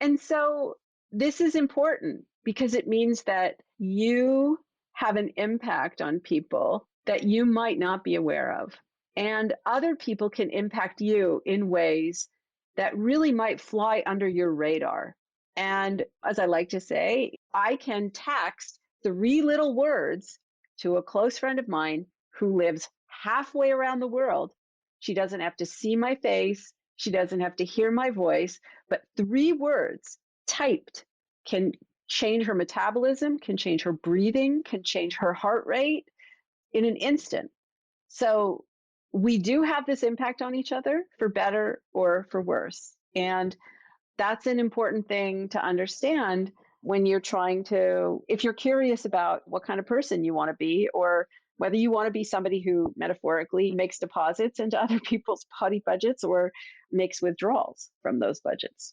And so this is important because it means that you have an impact on people that you might not be aware of. And other people can impact you in ways that really might fly under your radar. And as I like to say, I can text 3 little words to a close friend of mine who lives halfway around the world. She doesn't have to see my face, she doesn't have to hear my voice, but 3 words typed can change her metabolism, can change her breathing, can change her heart rate in an instant. So we do have this impact on each other for better or for worse. And that's an important thing to understand when you're trying to, if you're curious about what kind of person you want to be, or whether you want to be somebody who metaphorically makes deposits into other people's body budgets or makes withdrawals from those budgets.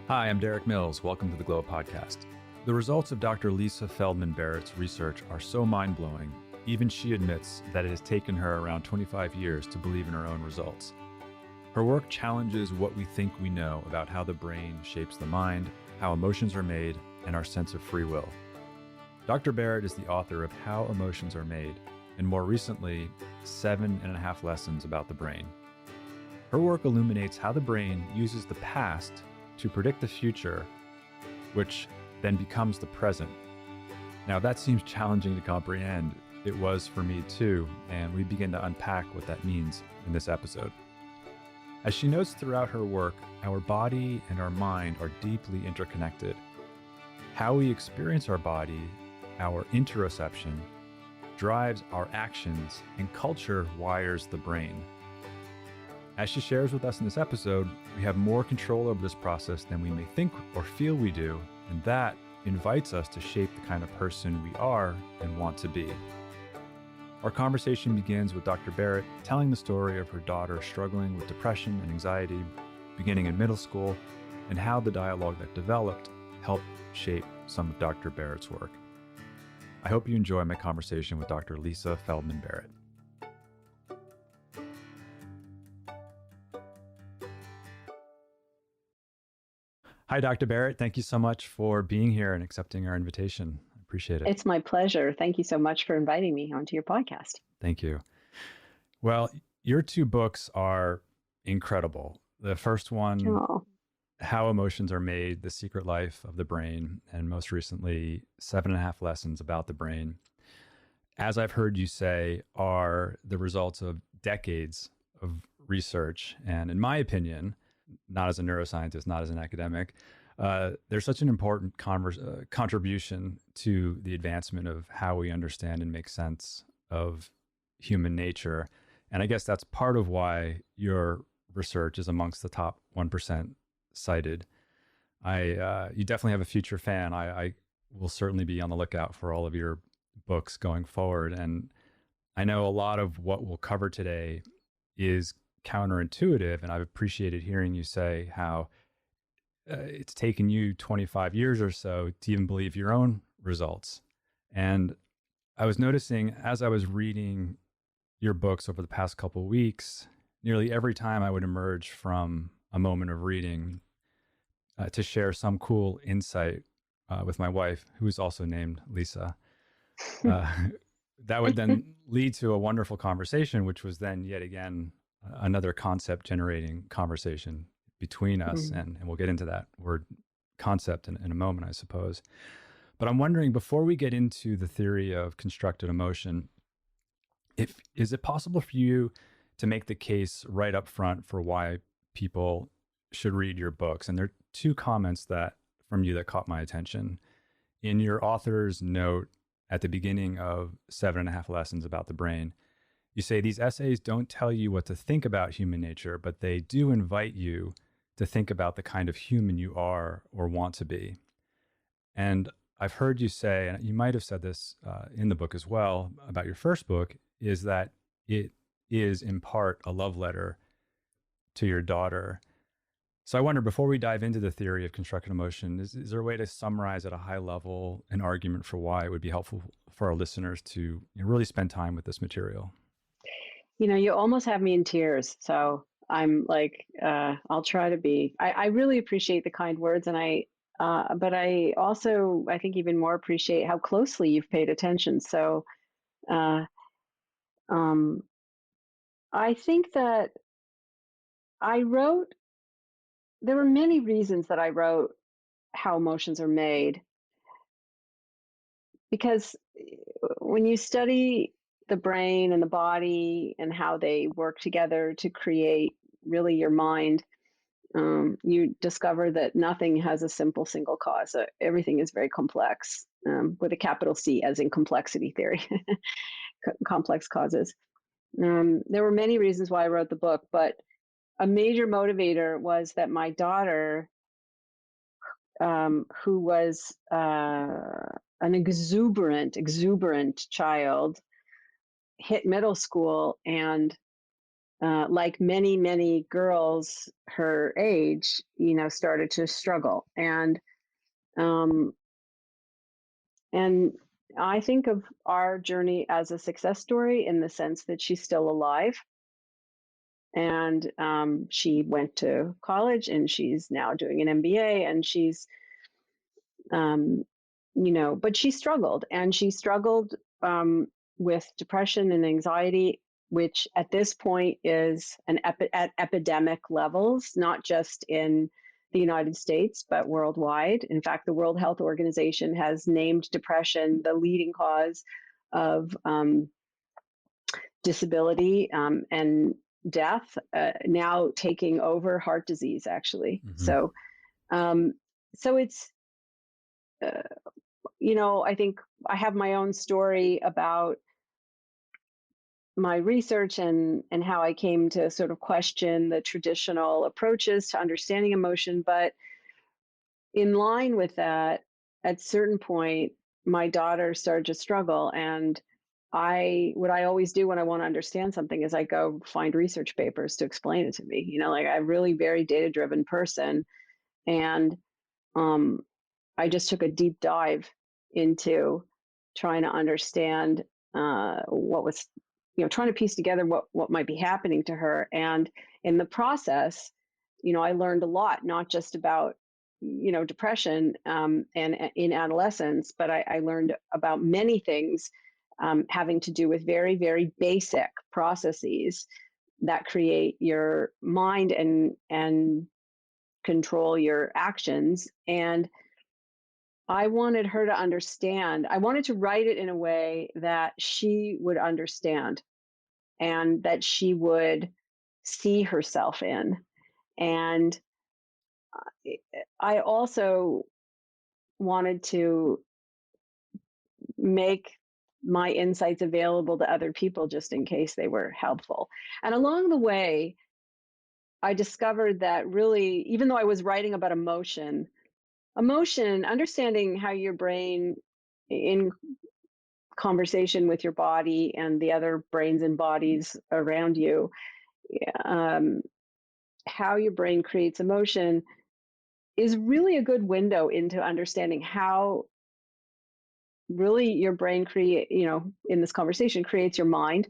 Hi, I'm Derek Mills. Welcome to the Glow Podcast. The results of Dr. Lisa Feldman Barrett's research are so mind-blowing, even she admits that it has taken her around 25 years to believe in her own results. Her work challenges what we think we know about how the brain shapes the mind, how emotions are made, and our sense of free will. Dr. Barrett is the author of How Emotions Are Made, and more recently, 7.5 Lessons About the Brain. Her work illuminates how the brain uses the past to predict the future, which then becomes the present. Now that seems challenging to comprehend. It was for me too, and we begin to unpack what that means in this episode. As she notes throughout her work, our body and our mind are deeply interconnected. How we experience our body, our interoception, drives our actions, and culture wires the brain. As she shares with us in this episode, we have more control over this process than we may think or feel we do, and that invites us to shape the kind of person we are and want to be. Our conversation begins with Dr. Barrett telling the story of her daughter struggling with depression and anxiety beginning in middle school, and how the dialogue that developed helped shape some of Dr. Barrett's work. I hope you enjoy my conversation with Dr. Lisa Feldman Barrett. Hi, Dr. Barrett. Thank you so much for being here and accepting our invitation. I appreciate it. It's my pleasure. Thank you so much for inviting me onto your podcast. Thank you. Well, your 2 books are incredible. The first one, How Emotions Are Made, The Secret Life of the Brain, and most recently, 7.5 Lessons About the Brain, as I've heard you say, are the results of decades of research. And in my opinion, not as a neuroscientist, not as an academic, there's such an important contribution to the advancement of how we understand and make sense of human nature. And I guess that's part of why your research is amongst the top 1% cited. You definitely have a future fan. I will certainly be on the lookout for all of your books going forward. And I know a lot of what we'll cover today is counterintuitive, and I've appreciated hearing you say how it's taken you 25 years or so to even believe your own results. And I was noticing as I was reading your books over the past couple of weeks, nearly every time I would emerge from a moment of reading to share some cool insight with my wife, who is also named Lisa, that would then lead to a wonderful conversation, which was then yet again another concept generating conversation between us. And we'll get into that word concept in a moment, I suppose. But I'm wondering, before we get into the theory of constructed emotion, is it possible for you to make the case right up front for why people should read your books? And there are 2 comments from you that caught my attention. In your author's note at the beginning of 7.5 Lessons About the Brain, you say these essays don't tell you what to think about human nature, but they do invite you to think about the kind of human you are or want to be. And I've heard you say, and you might have said this in the book as well, about your first book, is that it is in part a love letter to your daughter. So I wonder, before we dive into the theory of constructed emotion, is there a way to summarize at a high level an argument for why it would be helpful for our listeners to really spend time with this material? You almost have me in tears. So I'm like, I'll try to be. I really appreciate the kind words, and but I also, I think, even more appreciate how closely you've paid attention. So, uh, um, I think that I wrote. There were many reasons that I wrote how emotions are made, because when you study the brain and the body and how they work together to create really your mind, you discover that nothing has a simple single cause. Everything is very complex, with a capital C, as in complexity theory, complex causes. There were many reasons why I wrote the book, but a major motivator was that my daughter, who was an exuberant child, hit middle school, and like many girls her age, started to struggle. Um, and I think of our journey as a success story in the sense that she's still alive, and she went to college, and she's now doing an MBA, and um, but she struggled, and she struggled with depression and anxiety, which at this point is at epidemic levels, not just in the United States, but worldwide. In fact, the World Health Organization has named depression the leading cause of disability and death, now taking over heart disease, actually. Hmm. Um, so it's, uh, I think I have my own story about my research and how I came to sort of question the traditional approaches to understanding emotion. But in line with that, at certain point, my daughter started to struggle, and what I always do when I want to understand something is I go find research papers to explain it to me. Like I'm really very data driven person, and um, I just took a deep dive into trying to understand what was, trying to piece together what might be happening to her. And in the process, I learned a lot, not just about, depression and in adolescence, but I learned about many things having to do with very basic processes that create your mind and control your actions. And I wanted her to understand. I wanted to write it in a way that she would understand and that she would see herself in. And I also wanted to make my insights available to other people just in case they were helpful. And along the way, I discovered that really, even though I was writing about understanding how your brain in conversation with your body and the other brains and bodies around you, um, how your brain creates emotion is really a good window into understanding how really your brain in this conversation creates your mind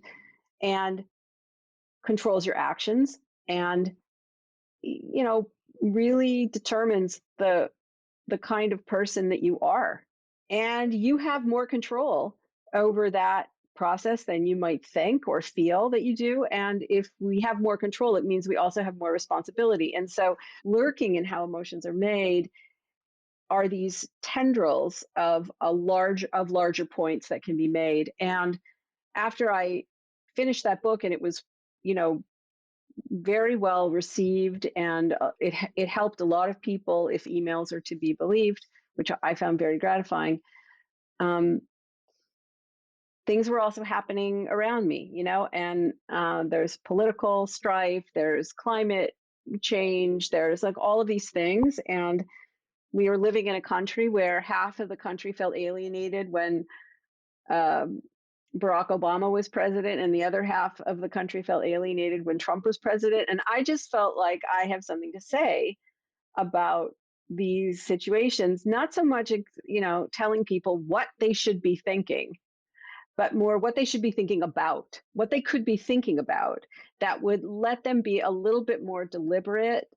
and controls your actions, and you know really determines the kind of person that you are. And you have more control over that process than you might think or feel that you do. And if we have more control, it means we also have more responsibility. And so, lurking in how emotions are made are these tendrils of larger points that can be made. And after I finished that book, and it was, you know, very well received, and it helped a lot of people, if emails are to be believed, which I found very gratifying. Um, Things were also happening around me, and there's political strife, there's climate change, there's like all of these things, and we are living in a country where half of the country felt alienated when um, Barack Obama was president, and the other half of the country felt alienated when Trump was president. And I just felt like I have something to say about these situations, not so much, telling people what they should be thinking, but more what they should be thinking about, what they could be thinking about that would let them be a little bit more deliberate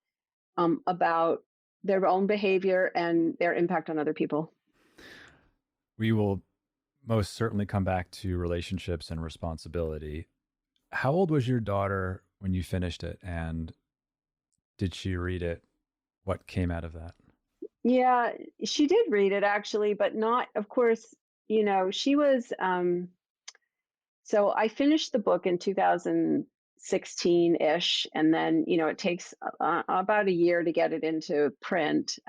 about their own behavior and their impact on other people. We will most certainly come back to relationships and responsibility. How old was your daughter when you finished it? And did she read it? What came out of that? Yeah, she did read it actually, but not, of course, she was, so I finished the book in 2016-ish, and then, it takes about a year to get it into print.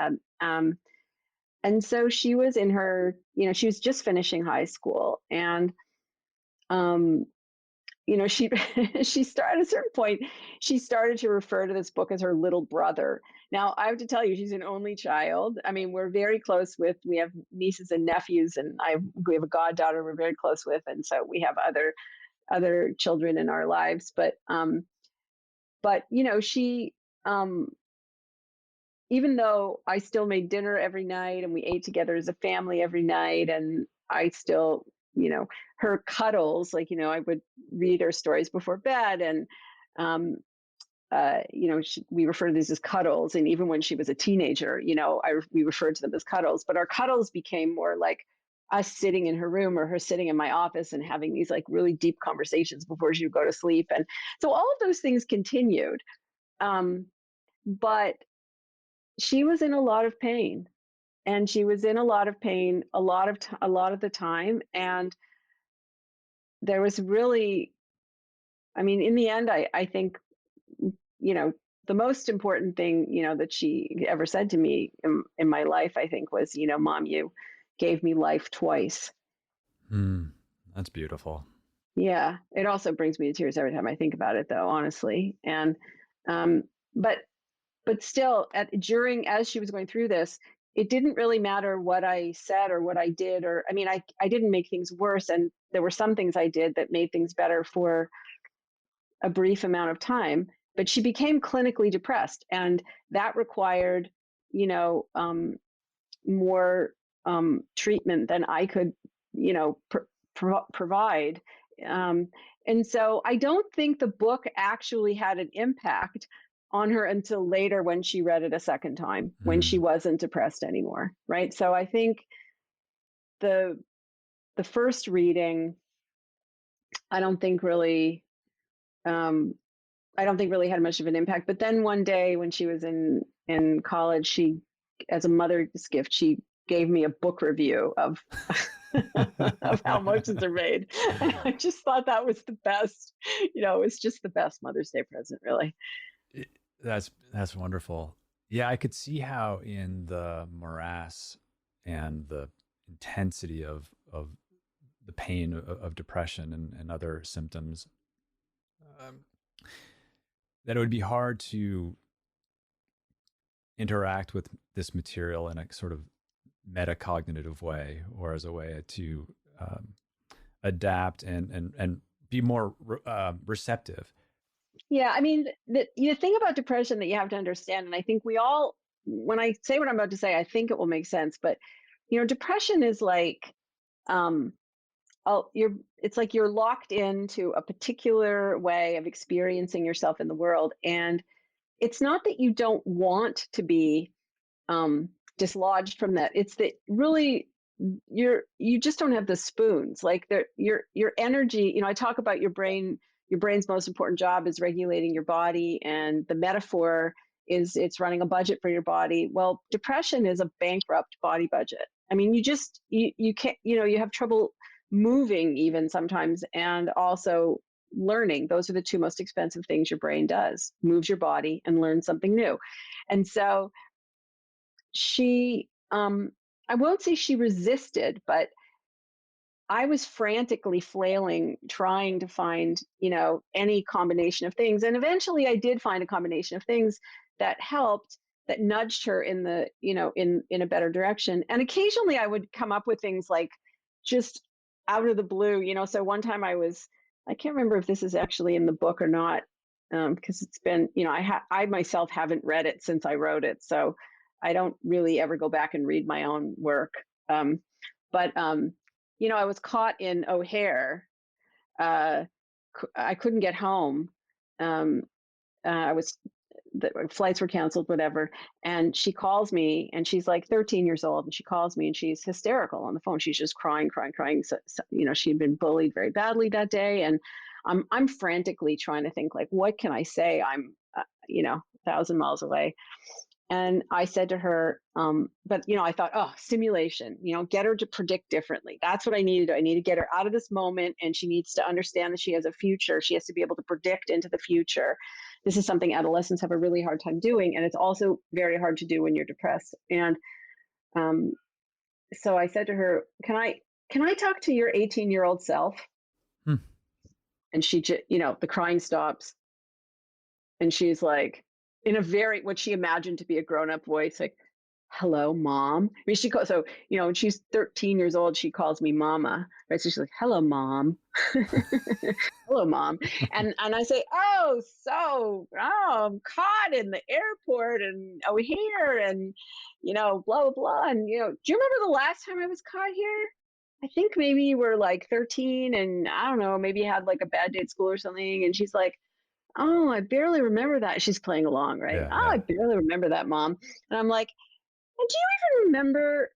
And so she was in her, she was just finishing high school, and um, she she started at a certain point, she started to refer to this book as her little brother. Now, I have to tell you, she's an only child. I mean, we're very close with, we have nieces and nephews, and we have a goddaughter we're very close with, and so we have other children in our lives. But she, um, even though I still made dinner every night and we ate together as a family every night, and I still, her cuddles, like, I would read her stories before bed, and, we refer to these as cuddles. And even when she was a teenager, we referred to them as cuddles, but our cuddles became more like us sitting in her room or her sitting in my office and having these like really deep conversations before she would go to sleep. And so all of those things continued. But she was in a lot of pain, and she was in a lot of pain a lot of the time. And there was really, I mean, in the end, I think, you know the most important thing, that she ever said to me in my life, I think, was, Mom, you gave me life twice. That's beautiful. Yeah, it also brings me to tears every time I think about it, though, honestly. And um but still, as she was going through this, it didn't really matter what I said or what I did. Or, I mean, I didn't make things worse, and there were some things I did that made things better for a brief amount of time. But she became clinically depressed, and that required, you know more treatment than I could, provide. um, and so I don't think the book actually had an impact on her until later, when she read it a second time, when she Mm. wasn't depressed anymore, right? So I think the the first reading, I don't think really, um, had much of an impact. But then one day when she was in college, she, as a mother's gift, she gave me a book review of of how emotions are made. And I just thought that was the best. It was just the best Mother's Day present, really. It- that's wonderful. Yeah, I could see how in the morass and the intensity of the pain of depression and other symptoms, um, that it would be hard to interact with this material in a sort of metacognitive way, or as a way to um, adapt and be more receptive. Yeah, I mean, the thing about depression that you have to understand, and I think we all, when I say what I'm about to say, I think it will make sense. But depression is like, um, it's like you're locked into a particular way of experiencing yourself in the world, and it's not that you don't want to be um, dislodged from that. It's that really you just don't have the spoons. Like, your energy. I talk about your brain. Your brain's most important job is regulating your body, and the metaphor is it's running a budget for your body. Well, depression is a bankrupt body budget. I mean, you can't, you have trouble moving even sometimes, and also learning. Those are the two most expensive things your brain does: moves your body and learns something new. And so she, I won't say she resisted, but I was frantically flailing, trying to find, any combination of things. And eventually I did find a combination of things that helped, that nudged her in the, in a better direction. And occasionally I would come up with things like, just out of the blue. So one time I can't remember if this is actually in the book or not, because it's been, I myself haven't read it since I wrote it. So I don't really ever go back and read my own work. But I was caught in O'Hare. Uh, I couldn't get home. Um, I was the flights were canceled, whatever. And she calls me, and she's like 13 years old, and she calls me, and she's hysterical on the phone. She's just crying, crying, crying. So she'd been bullied very badly that day, and I'm frantically trying to think like, what can I say? I'm 1,000 miles away. And I said to her, but I thought, oh, simulation, get her to predict differently. That's what I need to do. I need to get her out of this moment, and she needs to understand that she has a future. She has to be able to predict into the future. This is something adolescents have a really hard time doing, and it's also very hard to do when you're depressed. And so I said to her, can I talk to your 18-year-old self? Hmm. And she just, the crying stops, and she's like, in a very, what she imagined to be a grown-up voice, like, hello, mom. I mean, she calls, so, when she's 13 years old, she calls me mama, right? So she's like, hello, mom. Hello, mom. And I say, I'm caught in the airport and O'Hare and, blah, blah, blah. And, do you remember the last time I was caught here? I think maybe you were like 13 and I don't know, maybe you had like a bad day at school or something. And she's like, oh, I barely remember that. She's playing along, right? Yeah, Oh, yeah. I barely remember that, mom. And I'm like, and do you even remember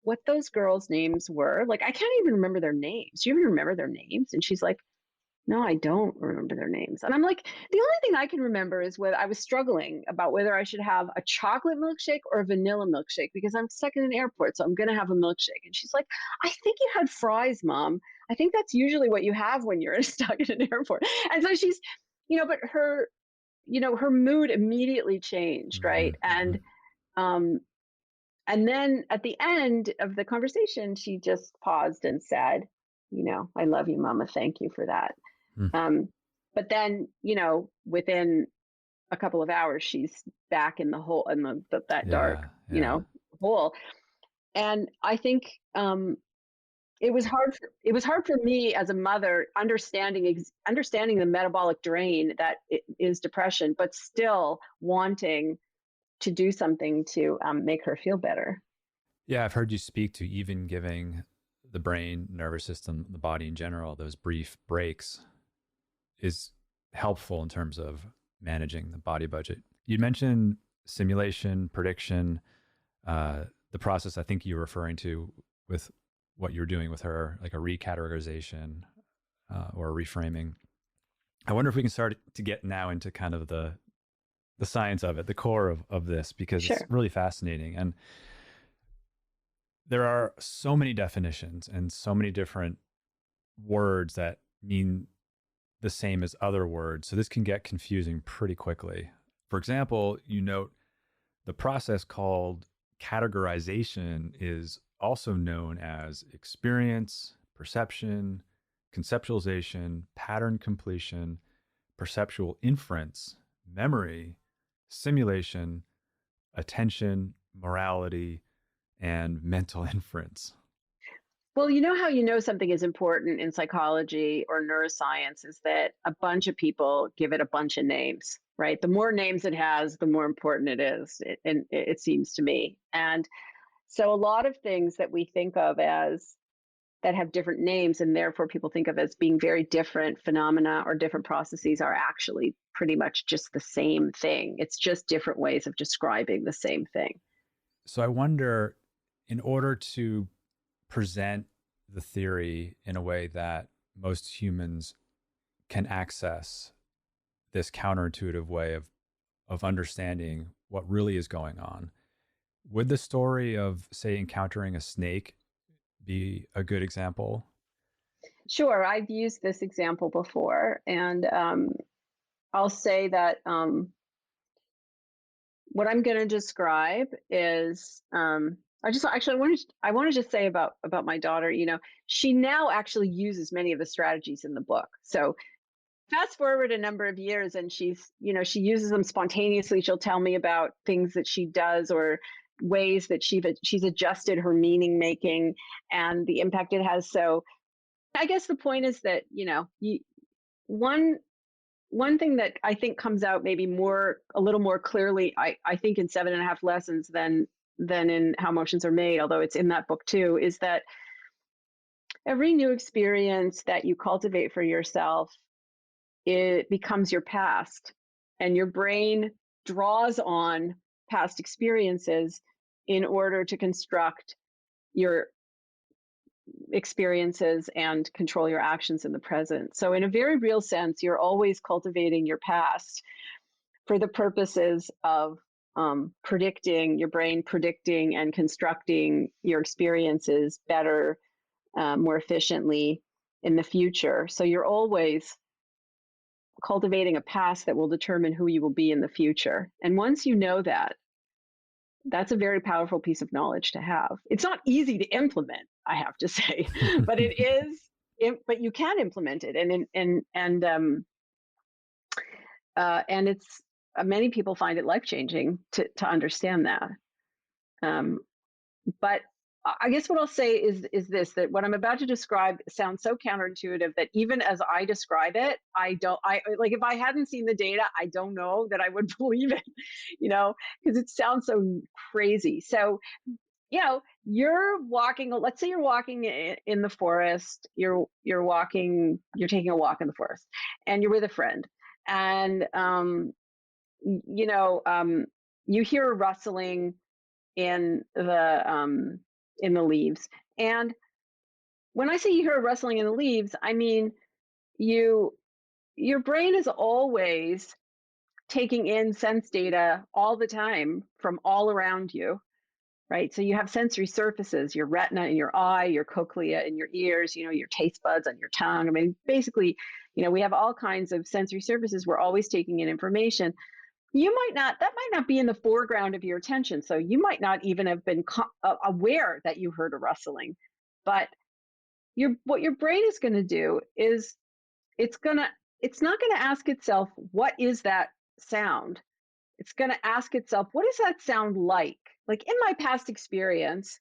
what those girls' names were? Like, I can't even remember their names. Do you even remember their names? And she's like, no, I don't remember their names. And I'm like, the only thing I can remember is whether I was struggling about whether I should have a chocolate milkshake or a vanilla milkshake because I'm stuck in an airport, so I'm going to have a milkshake. And she's like, I think you had fries, mom. I think that's usually what you have when you're stuck in an airport. And so she's, but her mood immediately changed, right? Mm-hmm. And then at the end of the conversation, she just paused and said, I love you, mama. Thank you for that. Mm. But then, within a couple of hours, she's back in the hole, in that dark, Yeah. hole. And I think it was hard. It was hard for me as a mother understanding the metabolic drain that is depression, but still wanting to do something to make her feel better. Yeah, I've heard you speak to even giving the brain, nervous system, the body in general, those brief breaks is helpful in terms of managing the body budget. You mentioned simulation, prediction, the process I think you're referring to with what you're doing with her, like a recategorization or a reframing. I wonder if we can start to get now into kind of the science of it, the core of this, because Sure. it's really fascinating. And there are so many definitions and so many different words that mean the same as other words. So this can get confusing pretty quickly. For example, you note the process called categorization is also known as experience, perception, conceptualization, pattern completion, perceptual inference, memory, simulation, attention, morality, and mental inference. Well, how something is important in psychology or neuroscience is that a bunch of people give it a bunch of names, right? The more names it has, the more important it is, and it seems to me. And so a lot of things that we think of as that have different names and therefore people think of as being very different phenomena or different processes are actually pretty much just the same thing. It's just different ways of describing the same thing. So I wonder, in order to present the theory in a way that most humans can access this counterintuitive way of understanding what really is going on, would the story of, say, encountering a snake be a good example? Sure, I've used this example before, and I'll say that what I'm going to describe is I want to just say about my daughter. She now actually uses many of the strategies in the book. So fast forward a number of years, and she uses them spontaneously. She'll tell me about things that she does or ways that she's adjusted her meaning making and the impact it has. So I guess the point is that one thing that I think comes out maybe a little more clearly, I think in 7.5 Lessons than in How Emotions Are Made, although it's in that book too, is that Every new experience that you cultivate for yourself, it becomes your past, and your brain draws on past experiences in order to construct your experiences and control your actions in the present. So, in a very real sense, you're always cultivating your past for the purposes of predicting, your brain predicting and constructing your experiences better, more efficiently in the future. So, you're always cultivating a past that will determine who you will be in the future. And once you know that, that's a very powerful piece of knowledge to have. It's not easy to implement, I have to say, but it is. But you can implement it, and it's many people find it life changing to understand that. But I guess what I'll say is this: that what I'm about to describe sounds so counterintuitive that even as I describe it, I like, if I hadn't seen the data, I don't know that I would believe it, because it sounds so crazy. So, you're walking, let's say you're walking in the forest, you're taking a walk in the forest, and you're with a friend, and you hear a rustling in the leaves. And when I say you hear a rustling in the leaves, I mean your brain is always taking in sense data all the time from all around you, right? So you have sensory surfaces, your retina in your eye, your cochlea in your ears, your taste buds on your tongue. I mean, basically, we have all kinds of sensory surfaces. We're always taking in information. That might not be in the foreground of your attention. So you might not even have been aware that you heard a rustling. But what your brain is going to do is it's not going to ask itself, what is that sound? It's going to ask itself, what does that sound like? Like, in my past experience,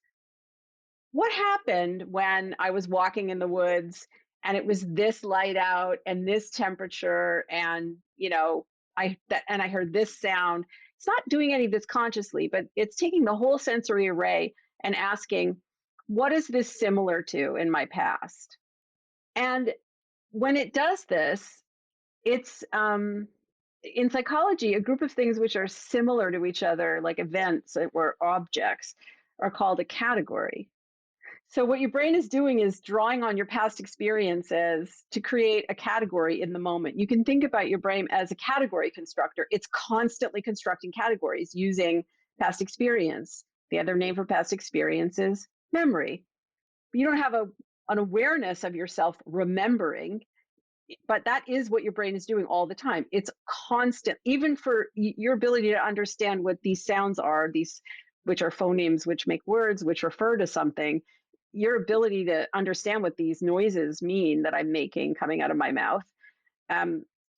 what happened when I was walking in the woods and it was this light out and this temperature, and I heard this sound. It's not doing any of this consciously, but it's taking the whole sensory array and asking, what is this similar to in my past? And when it does this, it's in psychology, a group of things which are similar to each other, like events or objects, are called a category. So what your brain is doing is drawing on your past experiences to create a category in the moment. You can think about your brain as a category constructor. It's constantly constructing categories using past experience. The other name for past experience is memory. You don't have an awareness of yourself remembering, but that is what your brain is doing all the time. It's constant, even for your ability to understand what these sounds are, these, which are phonemes, which make words, which refer to something. Your ability to understand what these noises mean that I'm making coming out of my mouth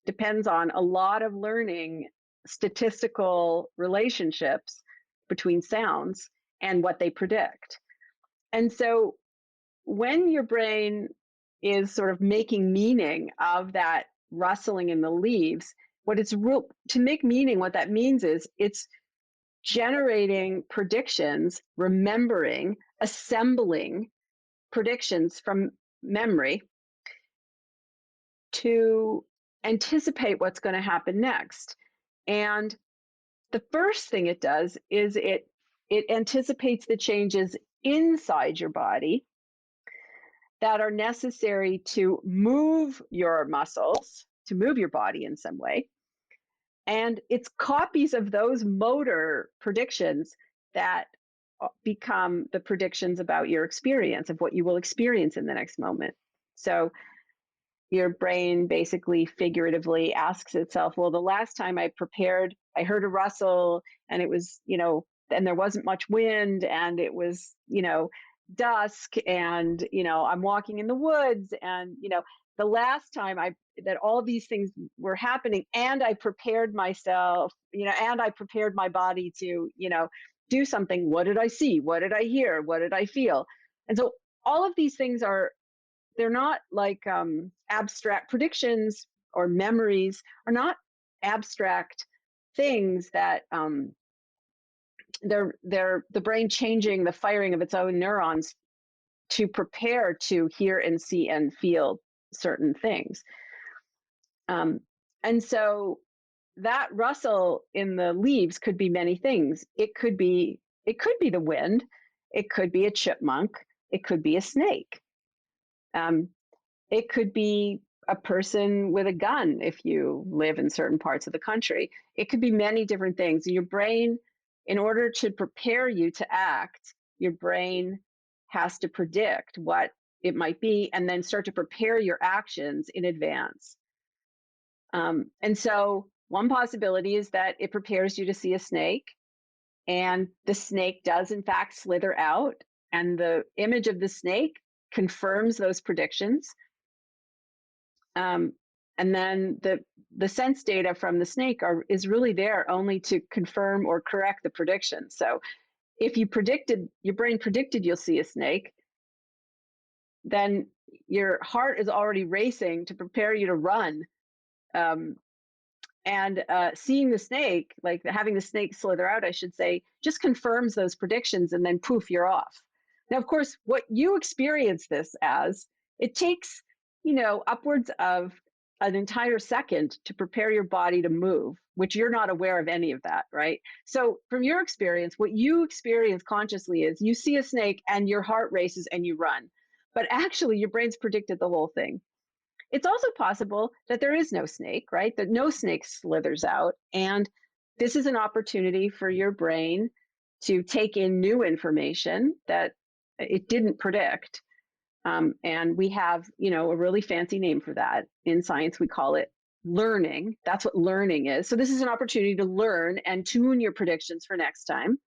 depends on a lot of learning statistical relationships between sounds and what they predict. And so when your brain is sort of making meaning of that rustling in the leaves, to make meaning, what that means is it's generating predictions, remembering, assembling predictions from memory to anticipate what's going to happen next. And the first thing it does is it anticipates the changes inside your body that are necessary to move your muscles, to move your body in some way. And it's copies of those motor predictions that become the predictions about your experience, of what you will experience in the next moment. So your brain basically figuratively asks itself, well, the last time I prepared, I heard a rustle, and it was, and there wasn't much wind, and it was, dusk, and, I'm walking in the woods, and, the last time that all these things were happening, and I prepared myself, and I prepared my body to, do something. What did I see? What did I hear? What did I feel? And so all of these things they're not like abstract predictions, or memories are not abstract things that they're the brain changing the firing of its own neurons to prepare to hear and see and feel certain things. And so that rustle in the leaves could be many things. It could be the wind. It could be a chipmunk. It could be a snake. It could be a person with a gun if you live in certain parts of the country. It could be many different things. Your brain, in order to prepare you to act, your brain has to predict what it might be and then start to prepare your actions in advance. And so one possibility is that it prepares you to see a snake, and the snake does in fact slither out, and the image of the snake confirms those predictions. And then the sense data from the snake is really there only to confirm or correct the prediction. So if your brain predicted you'll see a snake, then your heart is already racing to prepare you to run. And seeing the snake, like having the snake slither out, I should say, just confirms those predictions, and then poof, you're off. Now, of course, what you experience this as, it takes, upwards of an entire second to prepare your body to move, which you're not aware of any of that, right? So from your experience, what you experience consciously is you see a snake and your heart races and you run. But actually, your brain's predicted the whole thing. It's also possible that there is no snake, right? That no snake slithers out. And this is an opportunity for your brain to take in new information that it didn't predict. And we have, a really fancy name for that. In science, we call it learning. That's what learning is. So this is an opportunity to learn and tune your predictions for next time.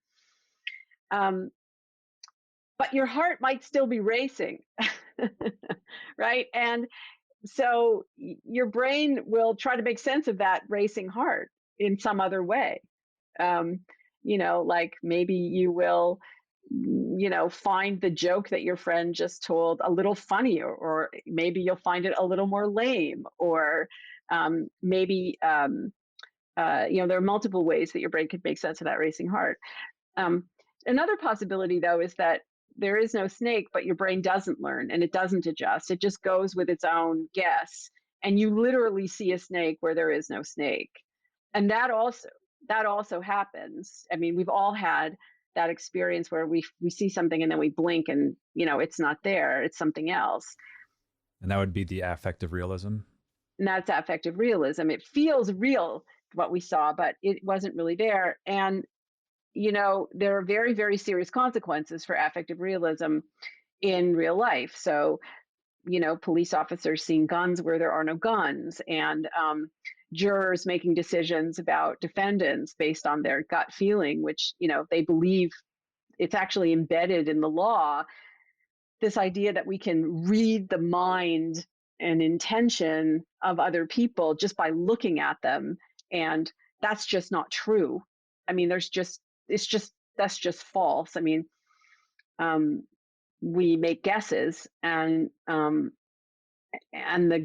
But your heart might still be racing, right? And so your brain will try to make sense of that racing heart in some other way. Like maybe you will, find the joke that your friend just told a little funny, or maybe you'll find it a little more lame, or maybe, there are multiple ways that your brain could make sense of that racing heart. Another possibility, though, is that there is no snake, but your brain doesn't learn and it doesn't adjust. It just goes with its own guess. And you literally see a snake where there is no snake. And that also happens. I mean, we've all had that experience where we see something and then we blink and, it's not there. It's something else. And that would be the affective realism. And that's affective realism. It feels real, what we saw, but it wasn't really there. And there are very, very serious consequences for affective realism in real life. So, police officers seeing guns where there are no guns, and jurors making decisions about defendants based on their gut feeling, which, they believe it's actually embedded in the law. This idea that we can read the mind and intention of other people just by looking at them. And that's just not true. I mean, that's just false. I mean, we make guesses, and the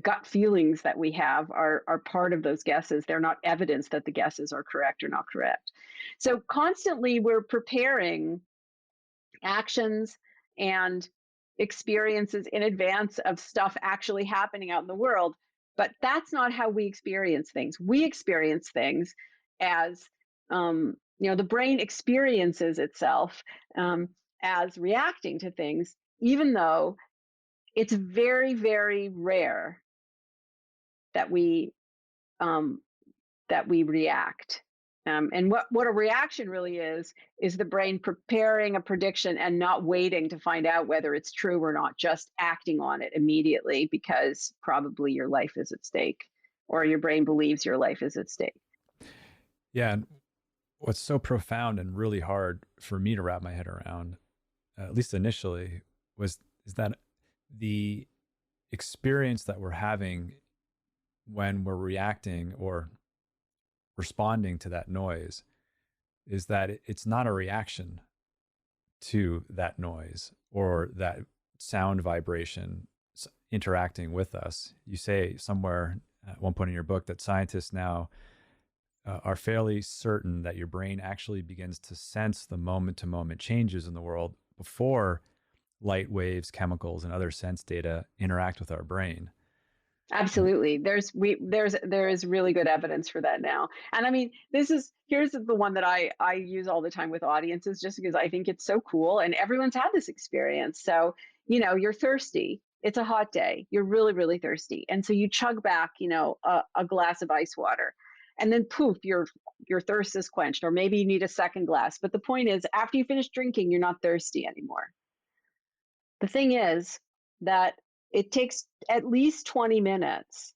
gut feelings that we have are part of those guesses. They're not evidence that the guesses are correct or not correct. So constantly we're preparing actions and experiences in advance of stuff actually happening out in the world. But that's not how we experience things. We experience things as the brain experiences itself as reacting to things, even though it's very, very rare that we react. And what a reaction really is the brain preparing a prediction and not waiting to find out whether it's true or not, just acting on it immediately because probably your life is at stake, or your brain believes your life is at stake. Yeah. And what's so profound and really hard for me to wrap my head around, at least initially, is that the experience that we're having when we're reacting or responding to that noise is that it's not a reaction to that noise or that sound vibration interacting with us. You say somewhere at one point in your book that scientists now are fairly certain that your brain actually begins to sense the moment-to-moment changes in the world before light waves, chemicals, and other sense data interact with our brain. Absolutely. There is really good evidence for that now. And I mean, here's the one that I use all the time with audiences just because I think it's so cool and everyone's had this experience. So, you're thirsty. It's a hot day. You're really, really thirsty. And so you chug back, a glass of ice water. And then poof, your thirst is quenched, or maybe you need a second glass. But the point is, after you finish drinking, you're not thirsty anymore. The thing is that it takes at least 20 minutes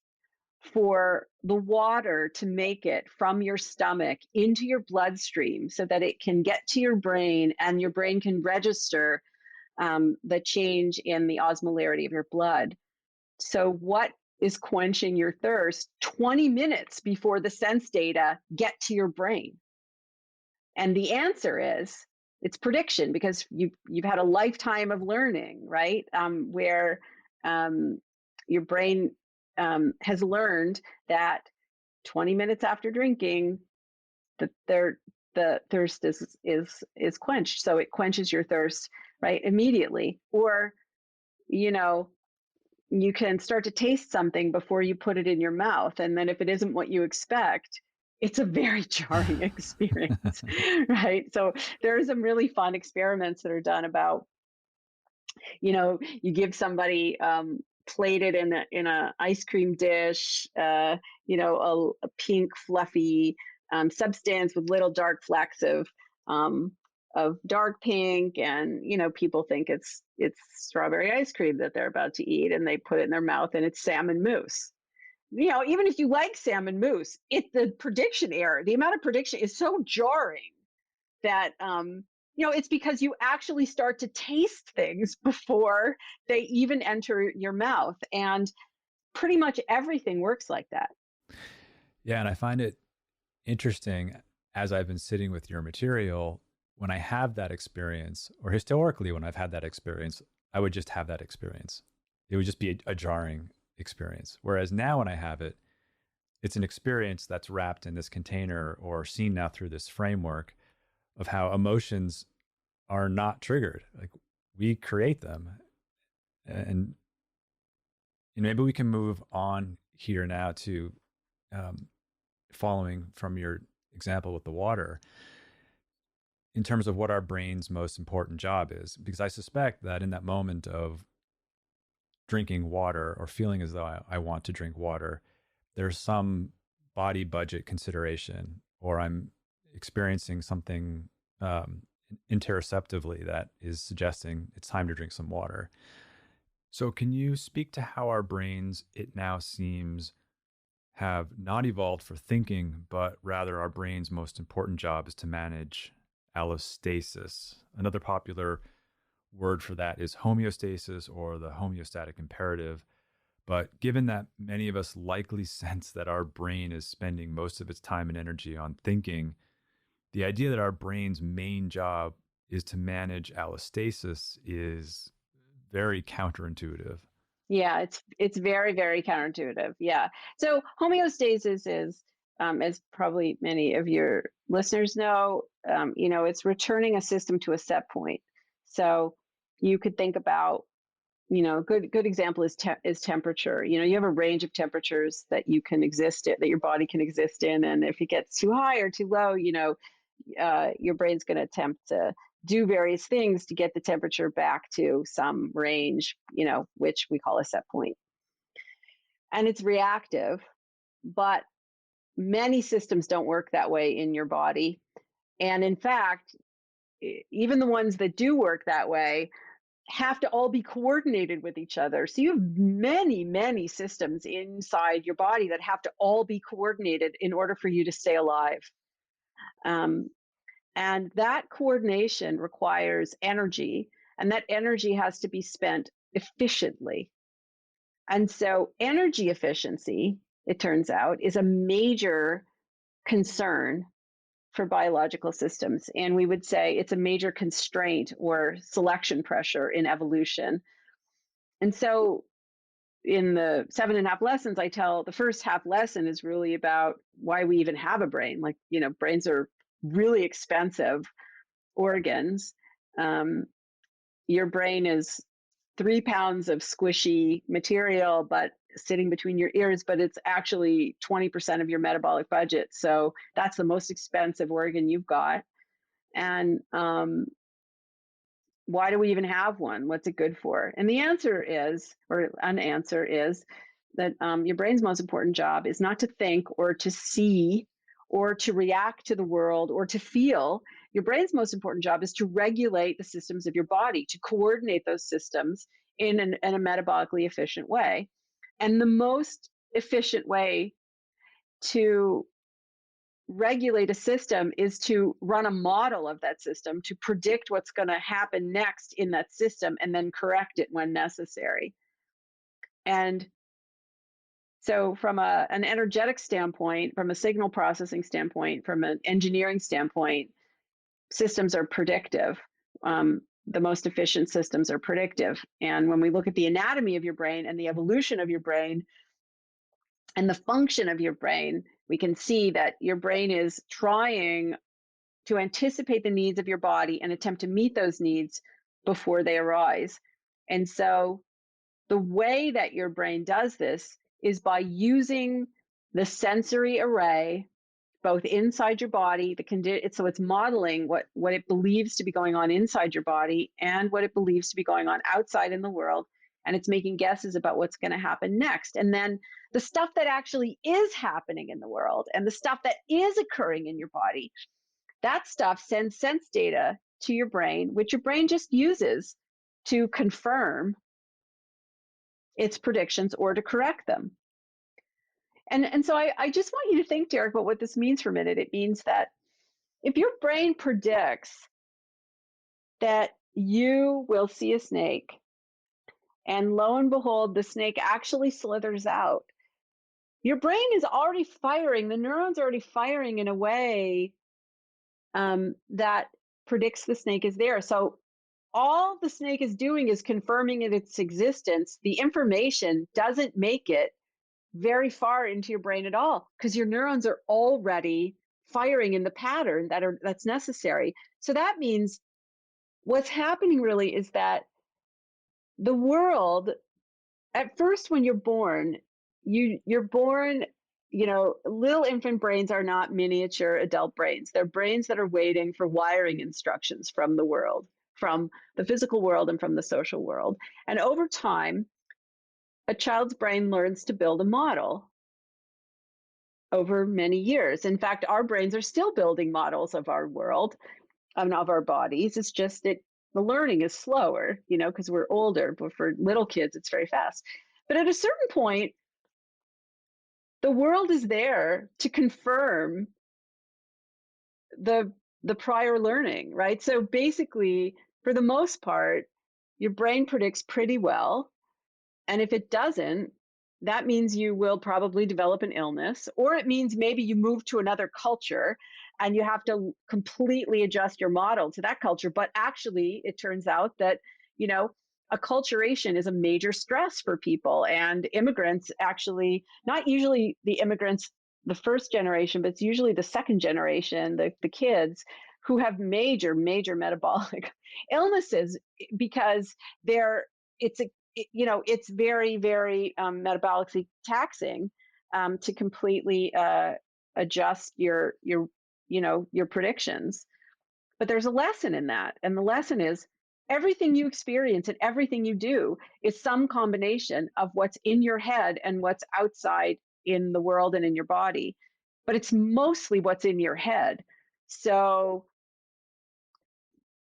for the water to make it from your stomach into your bloodstream so that it can get to your brain and your brain can register the change in the osmolarity of your blood. So, what is quenching your thirst 20 minutes before the sense data get to your brain? And the answer is it's prediction, because you've had a lifetime of learning, right? Where your brain has learned that 20 minutes after drinking, the thirst is quenched. So it quenches your thirst, right, immediately. Or, you can start to taste something before you put it in your mouth. And then if it isn't what you expect, it's a very jarring experience, right? So there are some really fun experiments that are done about, you give somebody plated in a ice cream dish, a pink fluffy substance with little dark flecks of dark pink, and people think it's strawberry ice cream that they're about to eat, and they put it in their mouth, and it's salmon mousse. Even if you like salmon mousse, the prediction error, the amount of prediction is so jarring that it's because you actually start to taste things before they even enter your mouth, and pretty much everything works like that. Yeah, and I find it interesting as I've been sitting with your material, when I have that experience, or historically when I've had that experience, I would just have that experience. It would just be a jarring experience. Whereas now when I have it, it's an experience that's wrapped in this container or seen now through this framework of how emotions are not triggered. Like, we create them. And maybe we can move on here now to following from your example with the water, in terms of what our brain's most important job is. Because I suspect that in that moment of drinking water or feeling as though I want to drink water, there's some body budget consideration, or I'm experiencing something interoceptively that is suggesting it's time to drink some water. So can you speak to how our brains, it now seems, have not evolved for thinking, but rather our brain's most important job is to manage allostasis? Another popular word for that is homeostasis, or the homeostatic imperative. But given that many of us likely sense that our brain is spending most of its time and energy on thinking, the idea that our brain's main job is to manage allostasis is very counterintuitive. Yeah, it's very, very counterintuitive. Yeah. So homeostasis is, as probably many of your listeners know, it's returning a system to a set point. So you could think about, good example is temperature. You have a range of temperatures that you can exist in, that your body can exist in, and if it gets too high or too low, your brain's going to attempt to do various things to get the temperature back to some range, which we call a set point. And it's reactive, but many systems don't work that way in your body. And in fact, even the ones that do work that way have to all be coordinated with each other. So you have many, many systems inside your body that have to all be coordinated in order for you to stay alive. And that coordination requires energy, and that energy has to be spent efficiently. And so energy efficiency, it turns out, is a major concern for biological systems. And we would say it's a major constraint or selection pressure in evolution. And so in the 7.5 lessons, I tell the first half lesson is really about why we even have a brain. Like, brains are really expensive organs. your brain is 3 pounds of squishy material, but sitting between your ears, but it's actually 20% of your metabolic budget. So that's the most expensive organ you've got. And why do we even have one? What's it good for? And the answer is, or an answer is, that your brain's most important job is not to think or to see or to react to the world or to feel. Your brain's most important job is to regulate the systems of your body, to coordinate those systems in a metabolically efficient way. And the most efficient way to regulate a system is to run a model of that system, to predict what's going to happen next in that system and then correct it when necessary. And so from an energetic standpoint, from a signal processing standpoint, from an engineering standpoint, systems are predictive. The most efficient systems are predictive. And when we look at the anatomy of your brain and the evolution of your brain and the function of your brain, we can see that your brain is trying to anticipate the needs of your body and attempt to meet those needs before they arise. And so the way that your brain does this is by using the sensory array, both inside your body, so it's modeling what it believes to be going on inside your body and what it believes to be going on outside in the world. And it's making guesses about what's going to happen next. And then the stuff that actually is happening in the world and the stuff that is occurring in your body, that stuff sends sense data to your brain, which your brain just uses to confirm its predictions or to correct them. And so I just want you to think, Derek, about what this means for a minute. It means that if your brain predicts that you will see a snake, and lo and behold, the snake actually slithers out, your brain is already firing, the neurons are already firing in a way that predicts the snake is there. So all the snake is doing is confirming its existence. The information doesn't make it very far into your brain at all because your neurons are already firing in the pattern that's necessary. So that means what's happening really is that the world, at first when you're born, you're born, little infant brains are not miniature adult brains. They're brains that are waiting for wiring instructions from the world, from the physical world and from the social world. And over time, a child's brain learns to build a model over many years. In fact, our brains are still building models of our world and of our bodies. It's just that the learning is slower, because we're older, but for little kids, it's very fast. But at a certain point, the world is there to confirm the prior learning, right? So basically, for the most part, your brain predicts pretty well. And if it doesn't, that means you will probably develop an illness, or it means maybe you move to another culture and you have to completely adjust your model to that culture. But actually, it turns out that, acculturation is a major stress for people. And immigrants actually, not usually the immigrants, the first generation, but it's usually the second generation, the kids who have major, major metabolic illnesses because it's very, very metabolically taxing to completely adjust your predictions. But there's a lesson in that, and the lesson is everything you experience and everything you do is some combination of what's in your head and what's outside in the world and in your body. But it's mostly what's in your head. So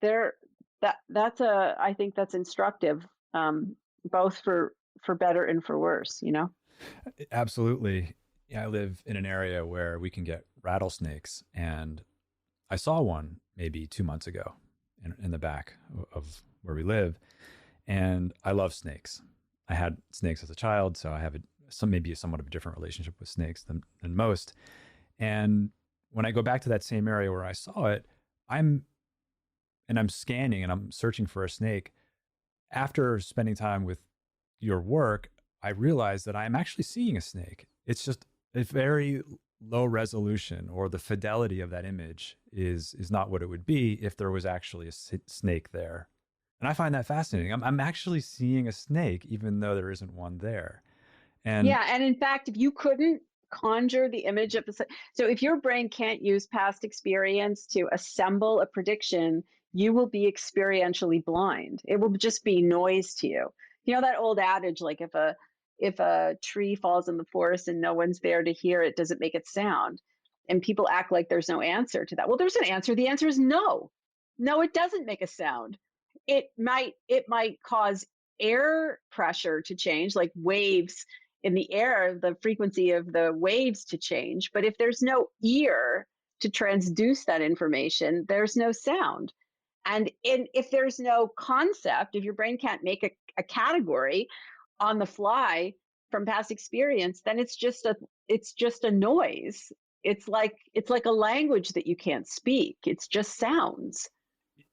I think that's instructive. Both for better and for worse, Absolutely. Yeah, I live in an area where we can get rattlesnakes, and I saw one maybe 2 months ago in the back of where we live. And I love snakes. I had snakes as a child, so I have maybe somewhat of a different relationship with snakes than most. And when I go back to that same area where I saw it, I'm scanning and I'm searching for a snake. After spending time with your work, I realized that I'm actually seeing a snake. It's just a very low resolution, or the fidelity of that image is not what it would be if there was actually a snake there. And I find that fascinating. I'm actually seeing a snake, even though there isn't one there. And Yeah, and in fact, if you couldn't conjure the image of so if your brain can't use past experience to assemble a prediction, you will be experientially blind. It will just be noise to you. You know that old adage, like if a tree falls in the forest and no one's there to hear it, does it make it sound? And people act like there's no answer to that. Well, there's an answer. The answer is no. No, it doesn't make a sound. It might cause air pressure to change, like waves in the air, the frequency of the waves to change. But if there's no ear to transduce that information, there's no sound. And if there's no concept, if your brain can't make a category on the fly from past experience, then it's just a noise. It's like a language that you can't speak. It's just sounds.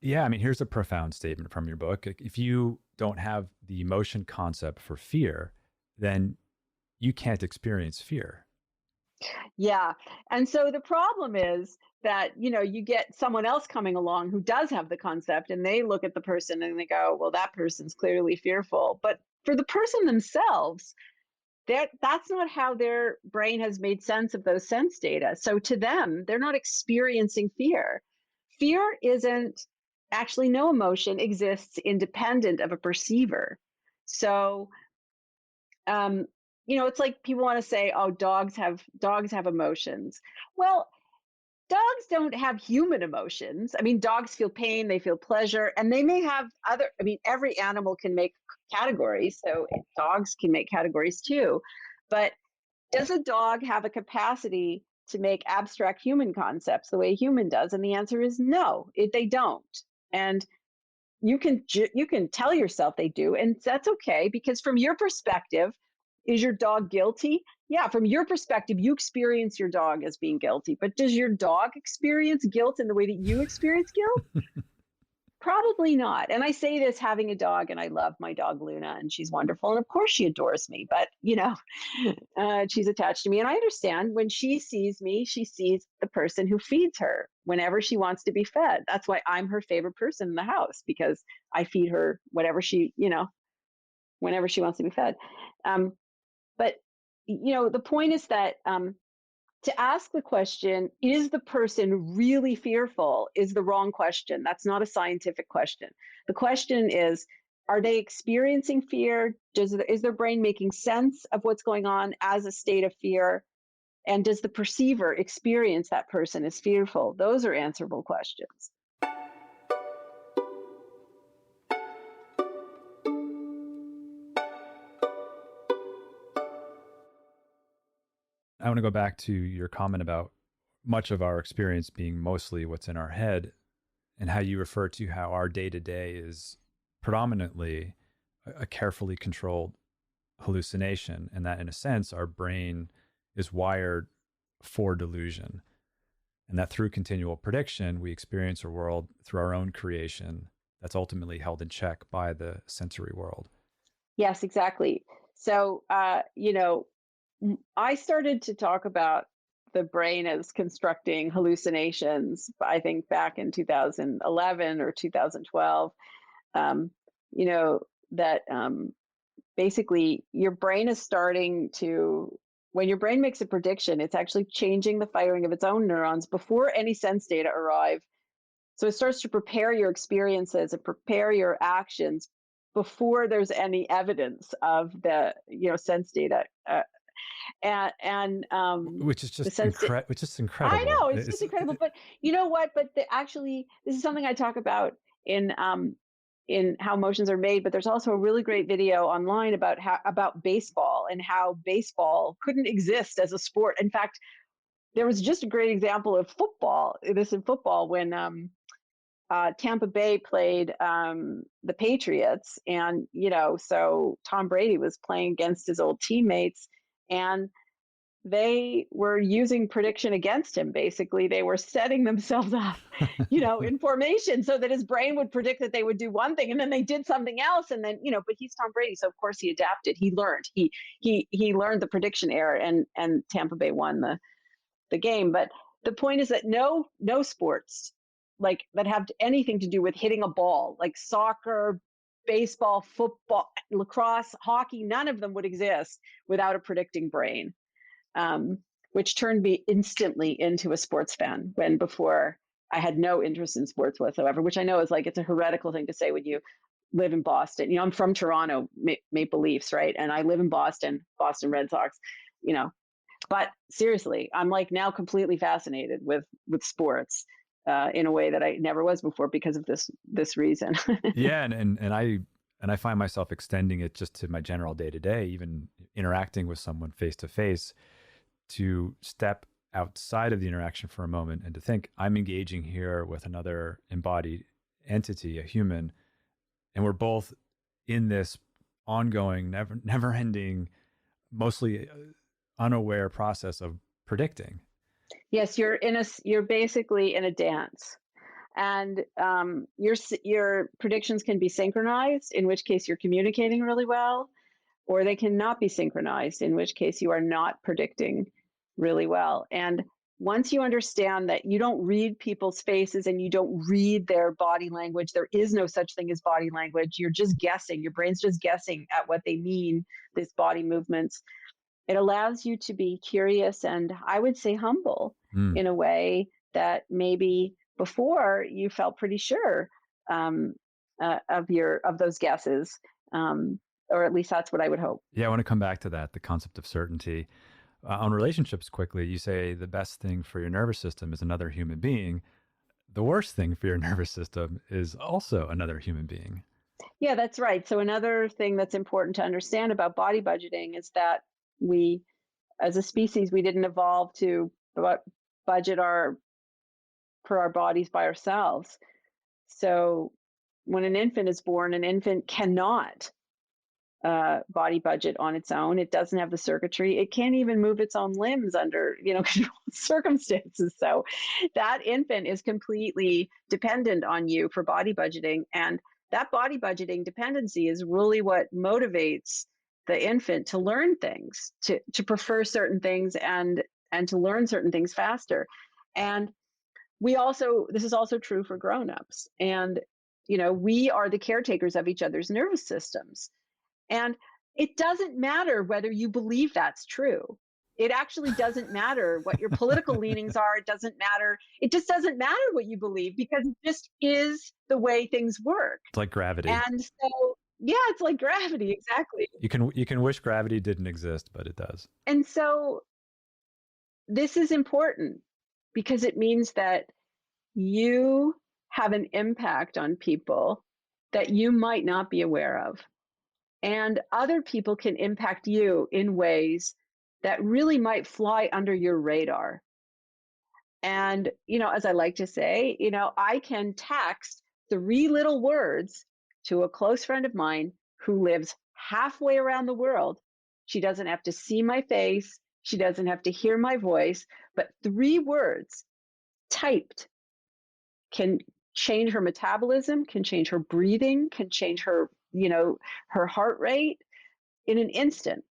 yeah, I mean, here's a profound statement from your book. If you don't have the emotion concept for fear, then you can't experience fear. Yeah. And so the problem is that, you get someone else coming along who does have the concept and they look at the person and they go, well, that person's clearly fearful. But for the person themselves, that's not how their brain has made sense of those sense data. So to them, they're not experiencing fear. Fear isn't actually, no emotion exists independent of a perceiver. So um, it's like people want to say, "Oh, dogs have emotions." Well, dogs don't have human emotions. I mean, dogs feel pain, they feel pleasure, and they may have other. I mean, every animal can make categories, so dogs can make categories too. But does a dog have a capacity to make abstract human concepts the way a human does? And the answer is no, they don't. And you can tell yourself they do, and that's okay, because from your perspective, is your dog guilty? Yeah, from your perspective, you experience your dog as being guilty, but does your dog experience guilt in the way that you experience guilt? Probably not. And I say this having a dog, and I love my dog Luna, and she's wonderful, and of course she adores me, but she's attached to me, and I understand when she sees me, she sees the person who feeds her whenever she wants to be fed. That's why I'm her favorite person in the house, because I feed her whatever whenever she wants to be fed. But the point is that to ask the question, is the person really fearful, is the wrong question. That's not a scientific question. The question is, are they experiencing fear? Is their brain making sense of what's going on as a state of fear? And does the perceiver experience that person as fearful? Those are answerable questions. I want to go back to your comment about much of our experience being mostly what's in our head, and how you refer to how our day to day is predominantly a carefully controlled hallucination, and that in a sense, our brain is wired for delusion, and that through continual prediction, we experience a world through our own creation that's ultimately held in check by the sensory world. Yes, exactly. So, I started to talk about the brain as constructing hallucinations, I think back in 2011 or 2012. Um, you know, that basically your brain is starting to, when your brain makes a prediction, it's actually changing the firing of its own neurons before any sense data arrive. So it starts to prepare your experiences and prepare your actions before there's any evidence of the sense data. And Which is the just sense that which is I incredible. know it's incredible, but you know what? But actually, this is something I talk about in how emotions are made. But there's also a really great video online about baseball, and how baseball couldn't exist as a sport. In fact, there was just a great example of football. This in football when Tampa Bay played the Patriots, and so Tom Brady was playing against his old teammates, and they were using prediction against him. Basically, they were setting themselves up, in formation, so that his brain would predict that they would do one thing, and then they did something else, and then but he's Tom Brady, so of course he adapted. He learned. He learned the prediction error, and Tampa Bay won the game. But the point is that no sports like that have anything to do with hitting a ball, like soccer, baseball, football, lacrosse, hockey, none of them would exist without a predicting brain, um, which turned me instantly into a sports fan when before I had no interest in sports whatsoever, which I know is like, it's a heretical thing to say when you live in Boston. You know, I'm from Toronto, Maple Leafs, right? And I live in Boston, Boston Red Sox, you know, but seriously, I'm like now completely fascinated with sports in a way that I never was before because of this reason. Yeah, and I find myself extending it just to my general day to day, even interacting with someone face to face, to step outside of the interaction for a moment and to think I'm engaging here with another embodied entity, a human, and we're both in this ongoing, never ending, mostly unaware process of predicting. Yes, you're basically in a dance, and your predictions can be synchronized, in which case you're communicating really well, or they cannot be synchronized, in which case you are not predicting really well. And once you understand that you don't read people's faces and you don't read their body language, there is no such thing as body language. You're just guessing. Your brain's just guessing at what they mean, these body movements. It allows you to be curious and I would say humble Mm. in a way that maybe before you felt pretty sure um, of those guesses, or at least that's what I would hope. Yeah, I want to come back to that, the concept of certainty. On relationships, quickly, you say the best thing for your nervous system is another human being. The worst thing for your nervous system is also another human being. Yeah, that's right. So another thing that's important to understand about body budgeting is that we, as a species, we didn't evolve to budget for our bodies by ourselves. So when an infant is born, an infant cannot body budget on its own. It doesn't have the circuitry. It can't even move its own limbs under, controlled circumstances. So that infant is completely dependent on you for body budgeting. And that body budgeting dependency is really what motivates the infant to learn things, to prefer certain things and to learn certain things faster. And this is also true for grown-ups. And, we are the caretakers of each other's nervous systems. And it doesn't matter whether you believe that's true. It actually doesn't matter what your political leanings are. It doesn't matter. It just doesn't matter what you believe because it just is the way things work. It's like gravity. And so, yeah, it's like gravity. Exactly. You can wish gravity didn't exist, but it does. And so this is important because it means that you have an impact on people that you might not be aware of. And other people can impact you in ways that really might fly under your radar. And, as I like to say, I can text 3 little words to a close friend of mine who lives halfway around the world. She doesn't have to see my face. She doesn't have to hear my voice, but 3 words typed can change her metabolism, can change her breathing, can change her, her heart rate in an instant.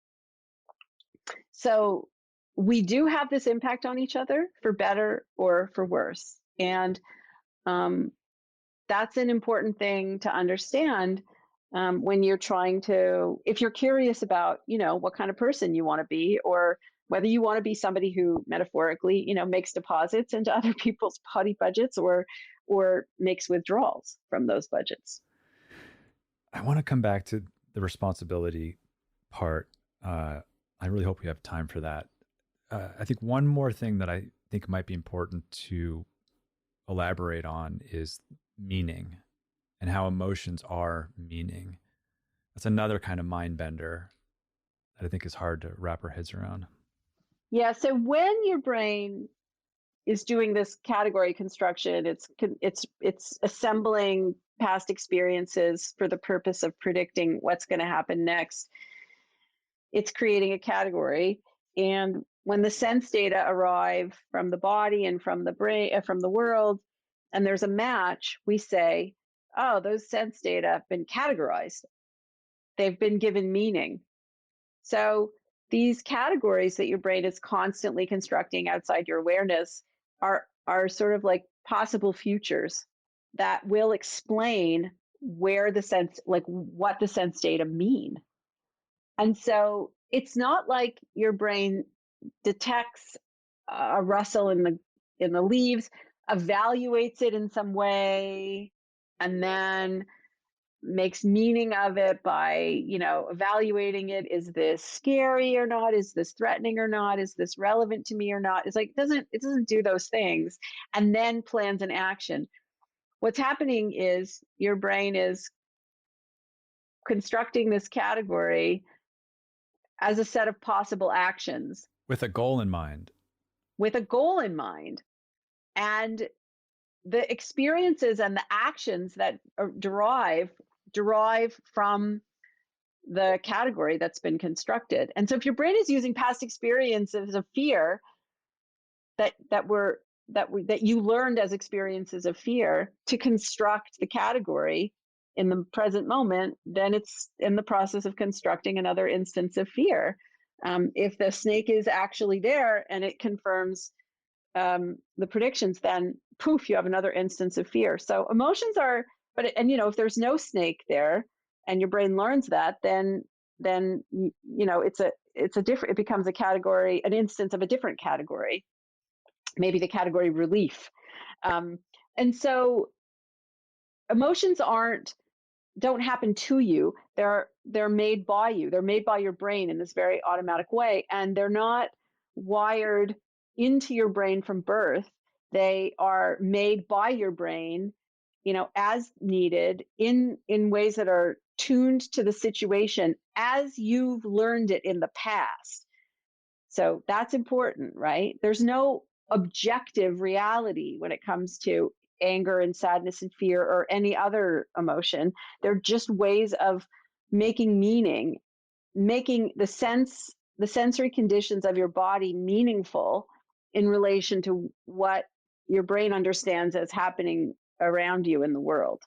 So we do have this impact on each other for better or for worse. And that's an important thing to understand when you're if you're curious about, what kind of person you want to be, or whether you want to be somebody who metaphorically, makes deposits into other people's body budgets or makes withdrawals from those budgets. I want to come back to the responsibility part. I really hope we have time for that. I think one more thing that I think might be important to elaborate on is meaning and how emotions are meaning. That's another kind of mind bender that I think is hard to wrap our heads around. Yeah. So when your brain is doing this category construction, it's assembling past experiences for the purpose of predicting what's going to happen next. It's creating a category. And when the sense data arrive from the body and from the brain, from the world, and there's a match, we say, oh, those sense data have been categorized. They've been given meaning. So these categories that your brain is constantly constructing outside your awareness are are sort of like possible futures that will explain where the sense, like what the sense data mean. And so it's not like your brain detects a rustle in the leaves, evaluates it in some way, and then makes meaning of it by, evaluating it. Is this scary or not? Is this threatening or not? Is this relevant to me or not? It's like it doesn't do those things and then plans an action. What's happening is your brain is constructing this category as a set of possible actions with a goal in mind. with a goal in mind. And the experiences and the actions that derive from the category that's been constructed. And so if your brain is using past experiences of fear that you learned as experiences of fear to construct the category in the present moment, then it's in the process of constructing another instance of fear. If the snake is actually there and it confirms the predictions, then poof, you have another instance of fear. So emotions are, if there's no snake there and your brain learns that, then it becomes a category, an instance of a different category, maybe the category relief. And so emotions don't happen to you. They're made by you. They're made by your brain in this very automatic way, and they're not wired into your brain from birth. They are made by your brain, as needed in ways that are tuned to the situation as you've learned it in the past. So that's important, right? There's no objective reality when it comes to anger and sadness and fear or any other emotion. They're just ways of making meaning, making the sensory conditions of your body meaningful in relation to what your brain understands as happening around you in the world.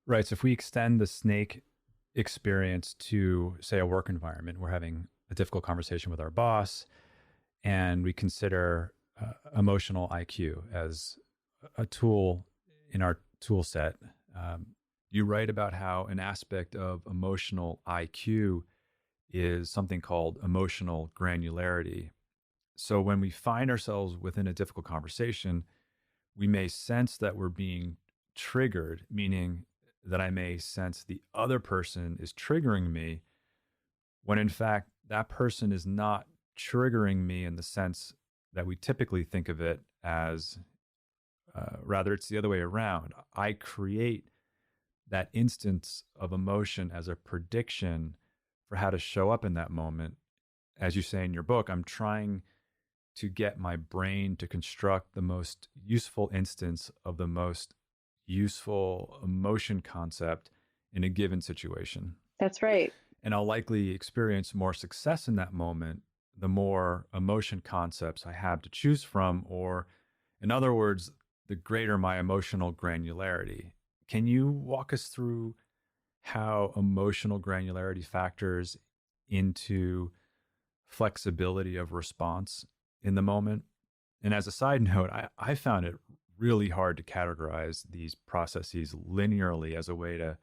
Right. So if we extend the snake experience to, say, a work environment, we're having a difficult conversation with our boss, and we consider emotional IQ as a tool in our tool set. You write about how an aspect of emotional IQ is something called emotional granularity. So when we find ourselves within a difficult conversation, we may sense that we're being triggered, meaning that I may sense the other person is triggering me, when in fact that person is not triggering me in the sense that we typically think of it as. Rather, it's the other way around. I create that instance of emotion as a prediction for how to show up in that moment. As you say in your book, I'm trying to get my brain to construct the most useful instance of the most useful emotion concept in a given situation. That's right. And I'll likely experience more success in that moment the more emotion concepts I have to choose from, or in other words, the greater my emotional granularity. Can you walk us through how emotional granularity factors into flexibility of response in the moment? And as a side note, I found it really hard to categorize these processes linearly as a way to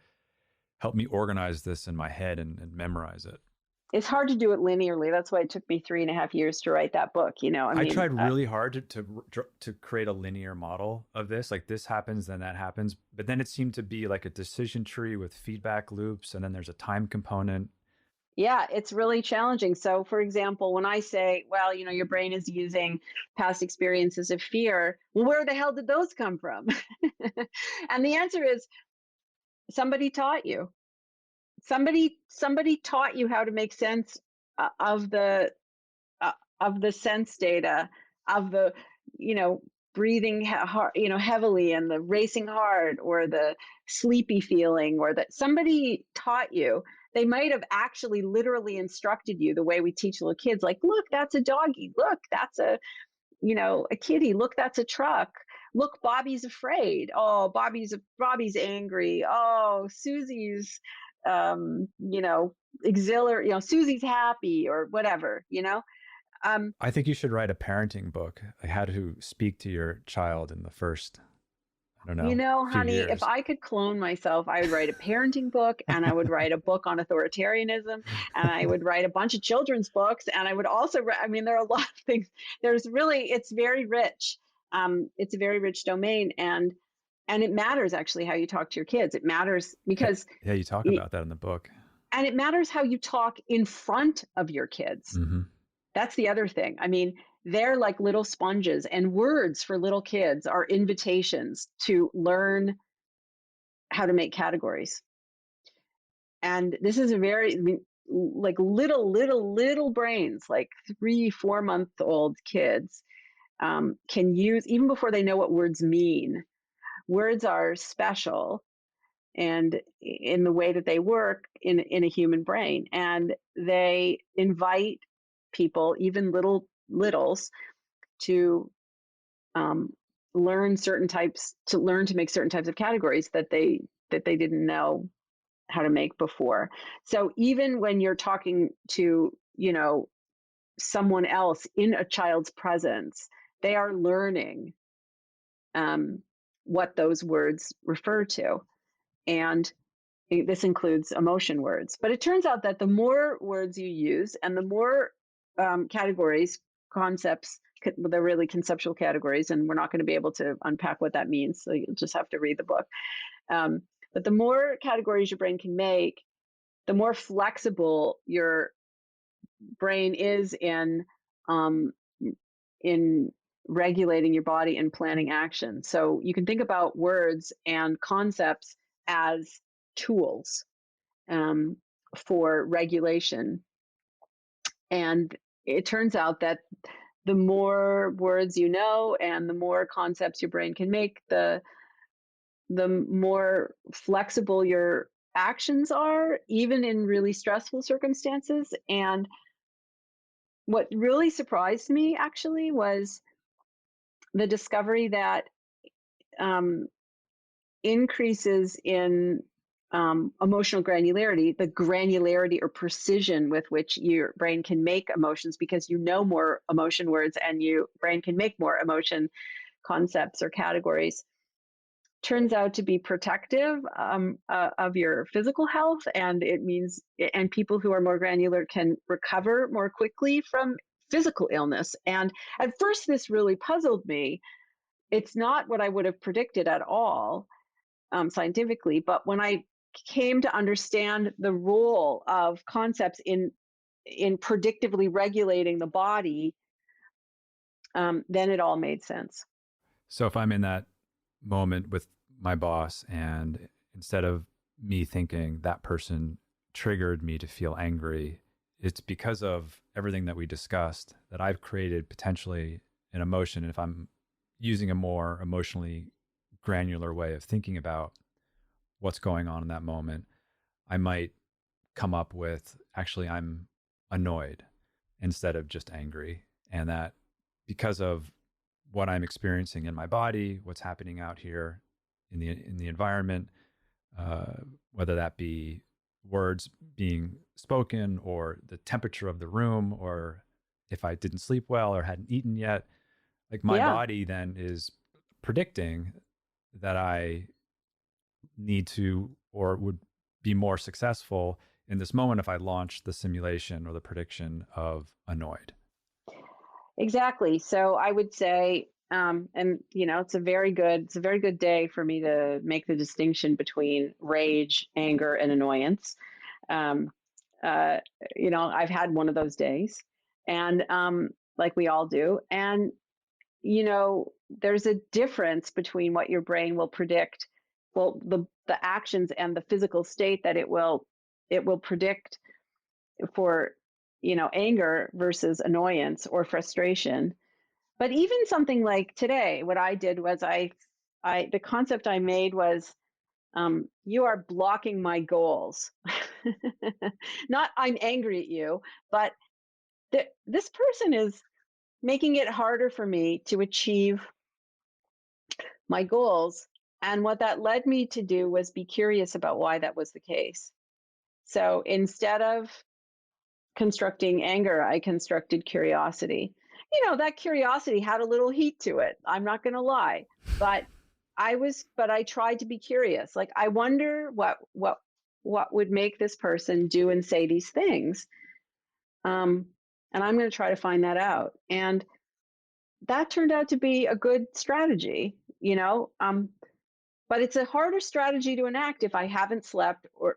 help me organize this in my head and memorize it. It's hard to do it linearly. That's why it took me 3.5 years to write that book. I tried really hard to create a linear model of this. Like this happens, then that happens. But then it seemed to be like a decision tree with feedback loops. And then there's a time component. Yeah, it's really challenging. So, for example, when I say, well, your brain is using past experiences of fear, well, where the hell did those come from? And the answer is somebody taught you. Somebody taught you how to make sense of the sense data, of the breathing heavily and the racing heart or the sleepy feeling, or that somebody taught you. They might have actually literally instructed you the way we teach little kids, like, look, that's a doggy, look, that's a kitty, look, that's a truck, look, Bobby's afraid, oh, Bobby's angry, oh, Susie's exhilarate, Susie's happy, or whatever. I think you should write a parenting book, like how to speak to your child in the first, I don't know, few Honey, if years. I could clone myself, I would write a parenting book, and I would write a book on authoritarianism, and I would write a bunch of children's books, and I would also, I mean, there are a lot of things. There's really, it's very rich. It's a very rich domain, and it matters actually how you talk to your kids. It matters because, Yeah, you talk about that in the book. and it matters how you talk in front of your kids. Mm-hmm. That's the other thing. I mean, they're like little sponges, and words for little kids are invitations to learn how to make categories. And this is a very, I mean, like little brains, like 3, 4 month old kids can use, even before they know what words mean. Words are special and in the way that they work in a human brain. And they invite people, even littles, to learn to make certain types of categories that they didn't know how to make before. So even when you're talking to, someone else in a child's presence, they are learning what those words refer to. And this includes emotion words. But it turns out that the more words you use and the more categories, concepts, they're really conceptual categories, and we're not going to be able to unpack what that means. So you'll just have to read the book. But the more categories your brain can make, the more flexible your brain is um, in regulating your body and planning action. So you can think about words and concepts as tools um, for regulation. And it turns out that the more words you know and the more concepts your brain can make, the more flexible your actions are, even in really stressful circumstances. And what really surprised me actually was the discovery that um, increases in emotional granularity, the granularity or precision with which your brain can make emotions, because you know more emotion words and your brain can make more emotion concepts or categories, turns out to be protective of your physical health. And it means, and people who are more granular can recover more quickly from physical illness. And at first, this really puzzled me. It's not what I would have predicted at all scientifically, but when I came to understand the role of concepts in predictively regulating the body, then it all made sense. So if I'm in that moment with my boss, and instead of me thinking that person triggered me to feel angry, it's because of everything that we discussed that I've created potentially an emotion. And if I'm using a more emotionally granular way of thinking about what's going on in that moment, I might come up with, actually, I'm annoyed instead of just angry. And that because of what I'm experiencing in my body, what's happening out here in the environment, whether that be words being spoken or the temperature of the room, or if I didn't sleep well or hadn't eaten yet, like my Yeah, body then is predicting that I need to or would be more successful in this moment if I launch the simulation or the prediction of annoyed. exactly. So I would say, and it's a very good day for me to make the distinction between rage, anger, and annoyance. Um, uh, I've had one of those days, and like we all do. And there's a difference between what your brain will predict, well, the actions and the physical state that it will predict for anger versus annoyance or frustration. But even something like today, what I did was the concept I made was, you are blocking my goals. Not I'm angry at you, but this person is making it harder for me to achieve my goals. And what that led me to do was be curious about why that was the case. So instead of constructing anger, I constructed curiosity. That curiosity had a little heat to it. I'm not going to lie, but I tried to be curious. Like, I wonder what would make this person do and say these things. And I'm going to try to find that out. And that turned out to be a good strategy, but it's a harder strategy to enact if I haven't slept or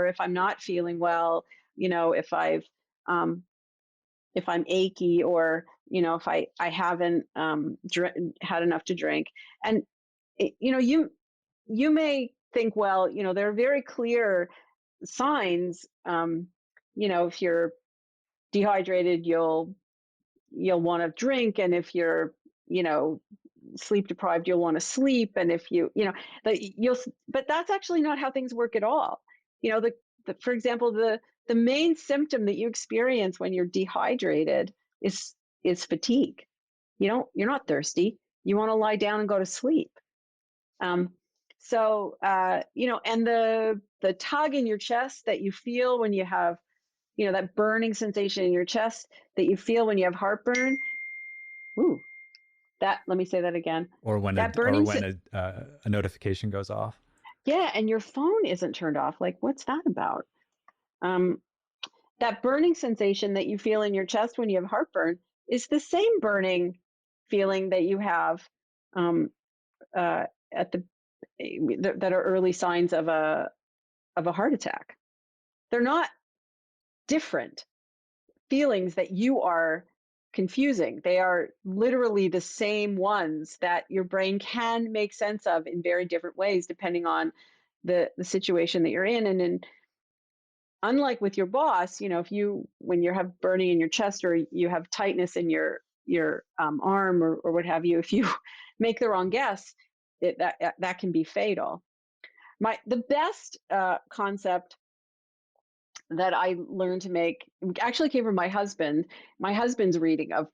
if I'm not feeling well, if I'm achy, or if I haven't had enough to drink. And you may think, well, there are very clear signs. If you're dehydrated, you'll want to drink, and if you're sleep deprived, you'll want to sleep, and if but that's actually not how things work at all. For example, the main symptom that you experience when you're dehydrated is fatigue. You're not thirsty. You want to lie down and go to sleep. And the tug in your chest that you feel when you have, that burning sensation in your chest that you feel when you have heartburn. Ooh, let me say that again. Or when a notification goes off. Yeah, and your phone isn't turned off. Like, what's that about? That burning sensation that you feel in your chest when you have heartburn is the same burning feeling that you have that are early signs of a heart attack. They're not different feelings that you are confusing. They are literally the same ones that your brain can make sense of in very different ways, depending on the situation that you're in. And unlike with your boss, when you have burning in your chest, or you have tightness in your arm, or what have you, if you make the wrong guess, that can be fatal. The best concept that I learned to make actually came from my husband. My husband's reading of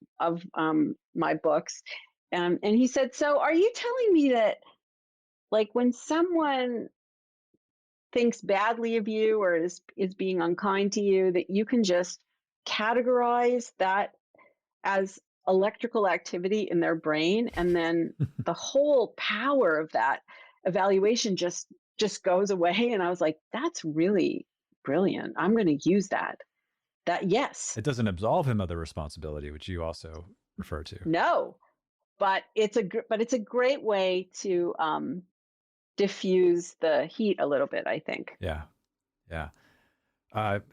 my books, and he said, "So, are you telling me that, like, when someone thinks badly of you or is being unkind to you, that you can just categorize that as electrical activity in their brain, and then the whole power of that evaluation just goes away?" And I was like, "That's really brilliant. I'm going to use that." Yes. It doesn't absolve him of the responsibility, which you also refer to. No, but it's a great way to diffuse the heat a little bit, I think. Yeah.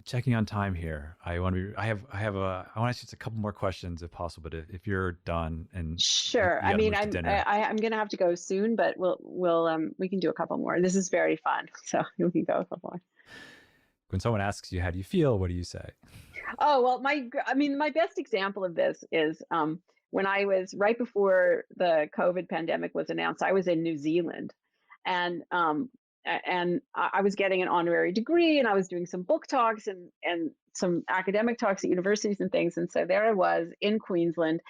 Checking on time here. I want to ask you just a couple more questions if possible, but if you're done and sure. I mean, I'm going to have to go soon, but we can do a couple more. This is very fun. So we can go a couple more. When someone asks you, how do you feel? What do you say? Oh, well, my best example of this is when I was right before the COVID pandemic was announced, I was in New Zealand, and I was getting an honorary degree, and I was doing some book talks and some academic talks at universities and things. And so there I was in Queensland,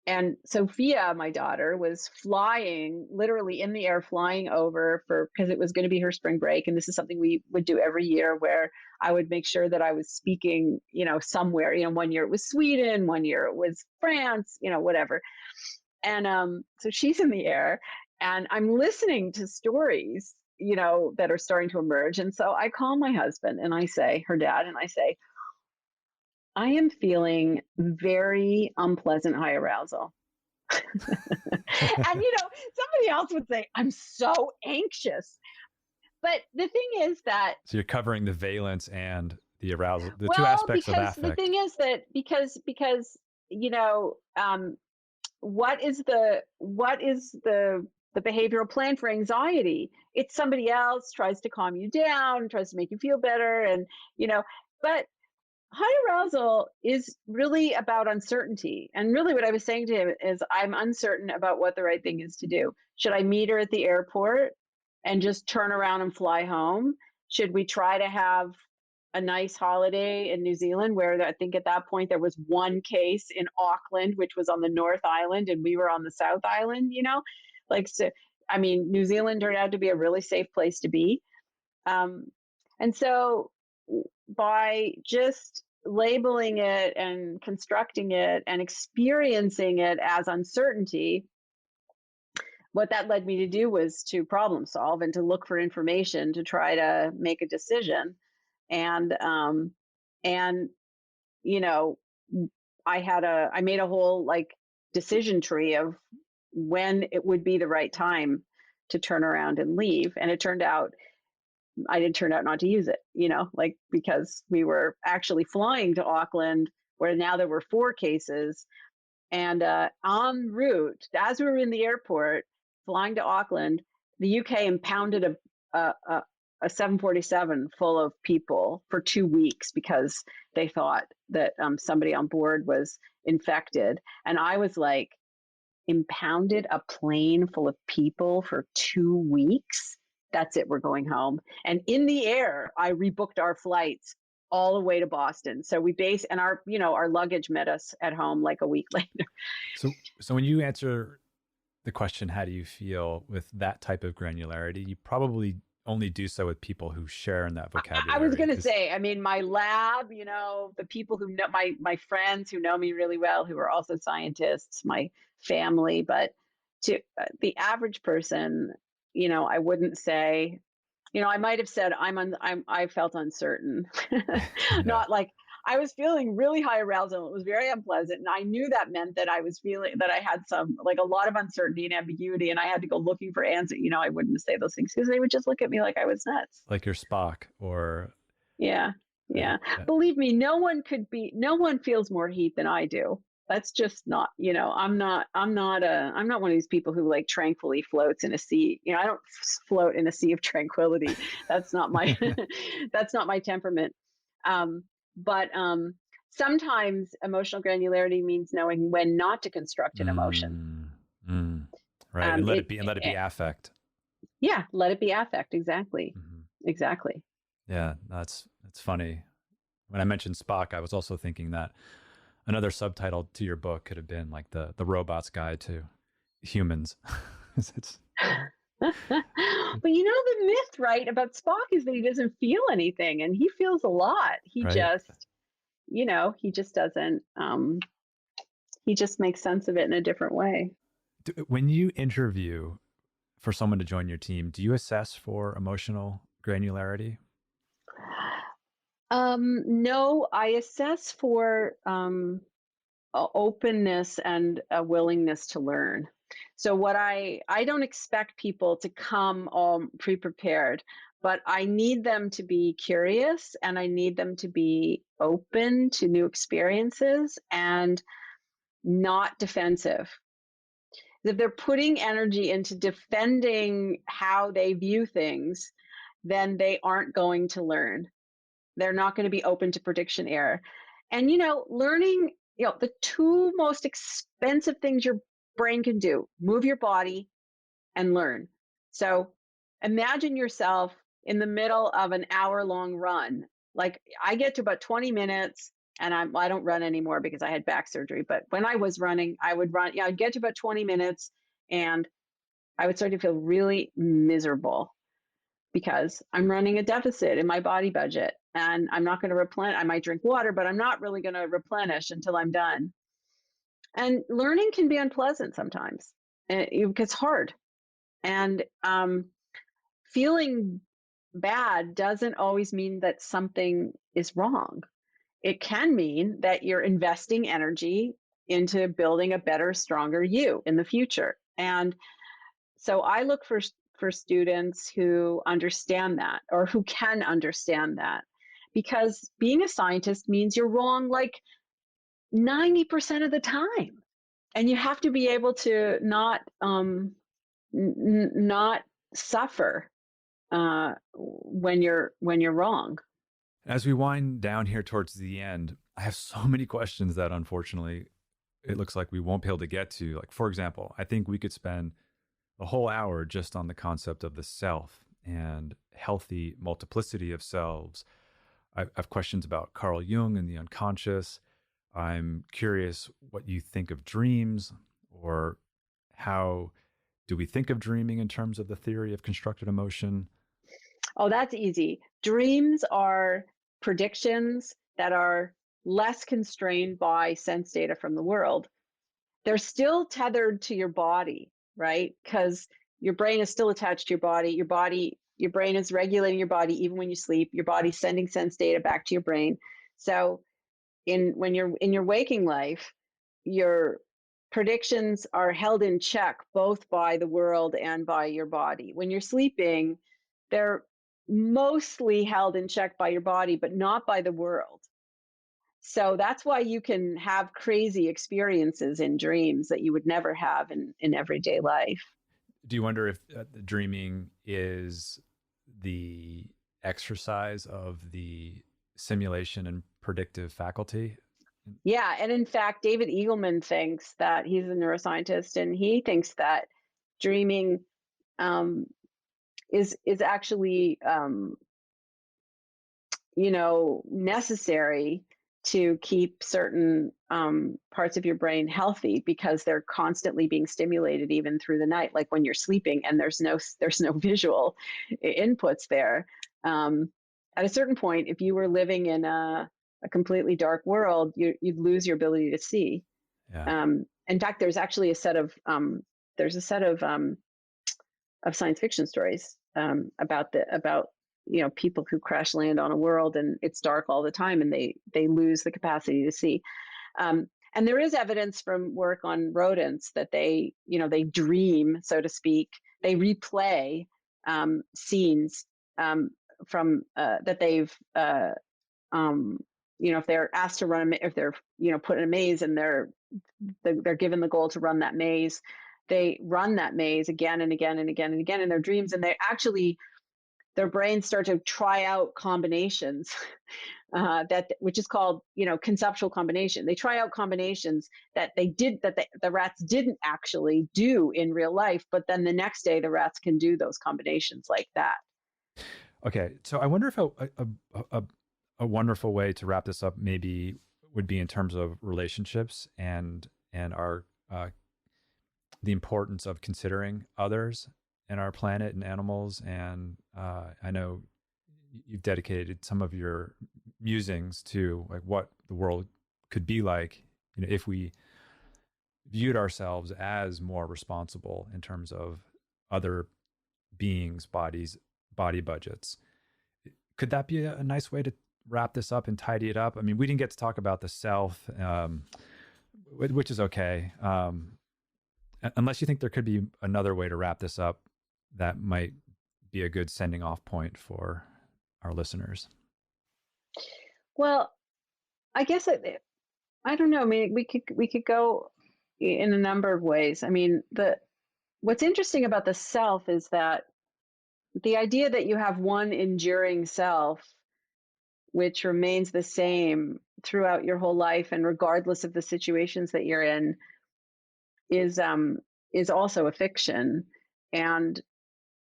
and Sophia, my daughter, was literally in the air, flying over because it was going to be her spring break. And this is something we would do every year, where I would make sure that I was speaking, somewhere. One year it was Sweden, one year it was France, whatever. And so she's in the air, and I'm listening to stories, that are starting to emerge. And so I call my husband, and I say, her dad, and I say, "I am feeling very unpleasant high arousal." And, somebody else would say, "I'm so anxious." But the thing is that... So you're covering the valence and the arousal, the two aspects of affect. The thing is that because what is the behavioral plan for anxiety? It's somebody else tries to calm you down, tries to make you feel better, and but high arousal is really about uncertainty. And really what I was saying to him is, I'm uncertain about what the right thing is to do. Should I meet her at the airport and just turn around and fly home? Should we try to have a nice holiday in New Zealand, where I think at that point there was one case in Auckland, which was on the North Island, and we were on the South Island, so, I mean, New Zealand turned out to be a really safe place to be. And so by just labeling it and constructing it and experiencing it as uncertainty, what that led me to do was to problem solve and to look for information to try to make a decision. And you know, I made a whole like decision tree of when it would be the right time to turn around and leave. And it turned out I did turn out not to use it, like because we were actually flying to Auckland, where now there were 4 cases. And en route, as we were in the airport flying to Auckland, the UK impounded a 747 full of people for 2 weeks because they thought that somebody on board was infected. And I was like, impounded a plane full of people for 2 weeks? That's it, we're going home. And in the air, I rebooked our flights all the way to Boston. So and our luggage met us at home like a week later. So when you answer the question, how do you feel, with that type of granularity, you probably only do so with people who share in that vocabulary. I was going to say, I mean, my lab, the people who know my friends who know me really well, who are also scientists, my family, but to the average person, I wouldn't say, I might have said I felt uncertain, not like I was feeling really high arousal. It was very unpleasant. And I knew that meant that I was feeling that I had like a lot of uncertainty and ambiguity, and I had to go looking for answers. I wouldn't say those things because they would just look at me like I was nuts. Like you're Spock or. Yeah. Believe me, no one feels more heat than I do. That's just not, I'm not one of these people who like tranquilly floats in a sea. I don't float in a sea of tranquility. That's not my, that's not my temperament. But sometimes emotional granularity means knowing when not to construct an emotion. Right. And let it be affect. Yeah. Let it be affect. Exactly. Mm-hmm. Exactly. Yeah. That's funny. When I mentioned Spock, I was also thinking that another subtitle to your book could have been like the robot's guide to humans. But the myth, right, about Spock is that he doesn't feel anything, and he feels a lot. He just, he just doesn't, he just makes sense of it in a different way. When you interview for someone to join your team, do you assess for emotional granularity? No, I assess for openness and a willingness to learn. So I don't expect people to come all pre-prepared, but I need them to be curious and I need them to be open to new experiences and not defensive. If they're putting energy into defending how they view things, then they aren't going to learn. They're not going to be open to prediction error. And, learning, the 2 most expensive things your brain can do, move your body and learn. So imagine yourself in the middle of an hour-long run. Like I get to about 20 minutes and I don't run anymore because I had back surgery. But when I was running, I would run, I'd get to about 20 minutes and I would start to feel really miserable because I'm running a deficit in my body budget and I'm not going to replenish. I might drink water, but I'm not really going to replenish until I'm done. And learning can be unpleasant sometimes. It gets hard. And feeling bad doesn't always mean that something is wrong. It can mean that you're investing energy into building a better, stronger you in the future. And so I look for students who understand that or who can understand that, because being a scientist means you're wrong like 90% of the time. And you have to be able to not suffer when you're wrong. As we wind down here towards the end, I have so many questions that unfortunately it looks like we won't be able to get to. Like, for example, I think we could spend a whole hour just on the concept of the self and healthy multiplicity of selves. I have questions about Carl Jung and the unconscious. I'm curious what you think of dreams, or how do we think of dreaming in terms of the theory of constructed emotion? Oh, that's easy. Dreams are predictions that are less constrained by sense data from the world, they're still tethered to your body, right? Because your brain is still attached to your body. Your brain is regulating your body even when you sleep. Your body's sending sense data back to your brain. So when you're in your waking life, your predictions are held in check both by the world and by your body. When you're sleeping, they're mostly held in check by your body, but not by the world. So that's why you can have crazy experiences in dreams that you would never have in everyday life. Do you wonder if the dreaming is the exercise of the simulation and predictive faculty? Yeah, and in fact, David Eagleman thinks that he's a neuroscientist, and he thinks that dreaming um, is actually necessary to keep certain parts of your brain healthy because they're constantly being stimulated even through the night, like when you're sleeping and there's no visual inputs there. At a certain point, if you were living in a completely dark world, you'd lose your ability to see. Yeah. In fact, there's actually a set of science fiction stories about people who crash land on a world and it's dark all the time and they lose the capacity to see. And there is evidence from work on rodents that they dream, so to speak. They replay scenes from that they've if they're asked to run, if they're put in a maze and they're given the goal to run that maze, they run that maze again and again and again and again in their dreams, and their brains start to try out combinations which is called conceptual combination. They try out combinations that the rats didn't actually do in real life, but then the next day the rats can do those combinations like that. Okay, so I wonder if a wonderful way to wrap this up maybe would be in terms of relationships and our the importance of considering others and our planet and animals. And I know you've dedicated some of your musings to like what the world could be like, if we viewed ourselves as more responsible in terms of other beings' body budgets. Could that be a nice way to wrap this up and tidy it up? I mean, we didn't get to talk about the self, which is okay. Unless you think there could be another way to wrap this up that might be a good sending off point for our listeners. Well, I guess I don't know. I mean, we could go in a number of ways. I mean, what's interesting about the self is that the idea that you have one enduring self, which remains the same throughout your whole life and regardless of the situations that you're in, is also a fiction. And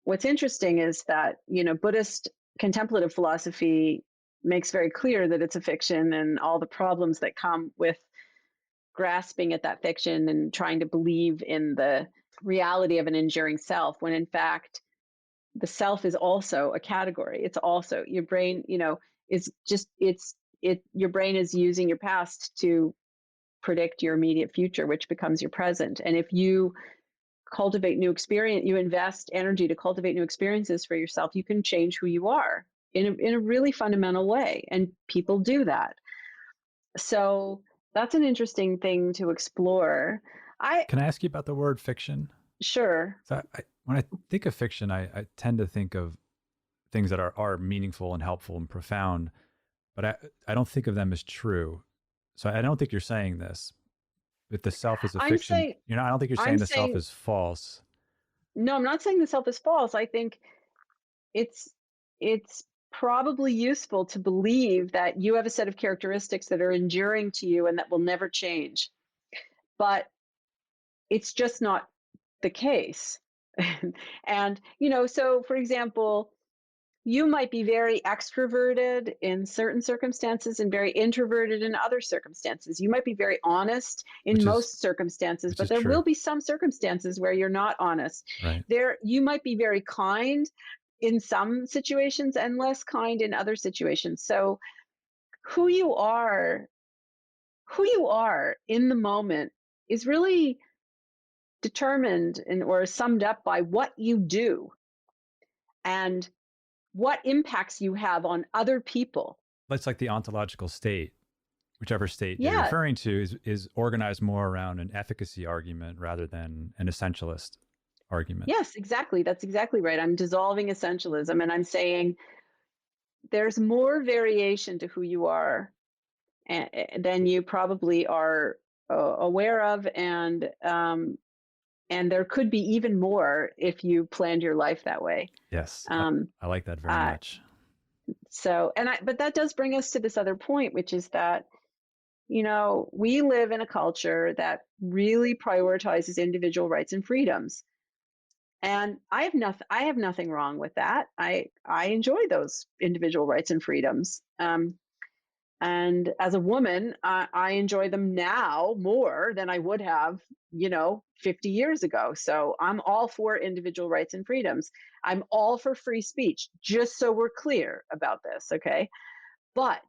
what's interesting is that Buddhist contemplative philosophy makes very clear that it's a fiction and all the problems that come with grasping at that fiction and trying to believe in the reality of an enduring self, when in fact the self is also a category. It's also your brain, is just your brain is using your past to predict your immediate future, which becomes your present. And if you cultivate new experience, you invest energy to cultivate new experiences for yourself, you can change who you are in a really fundamental way. And people do that. So that's an interesting thing to explore. Can I ask you about the word fiction? Sure. So when I think of fiction, I tend to think of things that are meaningful and helpful and profound, but I don't think of them as true. So I don't think you're saying this. If the self is a fiction, I don't think you're saying the self is false. No, I'm not saying the self is false. I think it's probably useful to believe that you have a set of characteristics that are enduring to you and that will never change. But it's just not the case. And, so for example, you might be very extroverted in certain circumstances and very introverted in other circumstances. You might be very honest in most circumstances, but there will be some circumstances where you're not honest. Right. You might be very kind in some situations and less kind in other situations. So who you are who you are in the moment is really determined or summed up by what you do and what impacts you have on other people. It's like the ontological state, whichever state you're Yeah. referring to, is organized more around an efficacy argument rather than an essentialist argument. Yes, exactly. That's exactly right. I'm dissolving essentialism and I'm saying there's more variation to who you are than you probably are aware of, and there could be even more if you planned your life that way. Yes, Um, I like that very uh, much. but that does bring us to this other point, which is that, we live in a culture that really prioritizes individual rights and freedoms. And I have nothing wrong with that. I enjoy those individual rights and freedoms. And as a woman, I enjoy them now more than I would have, 50 years ago. So I'm all for individual rights and freedoms. I'm all for free speech, just so we're clear about this, okay? But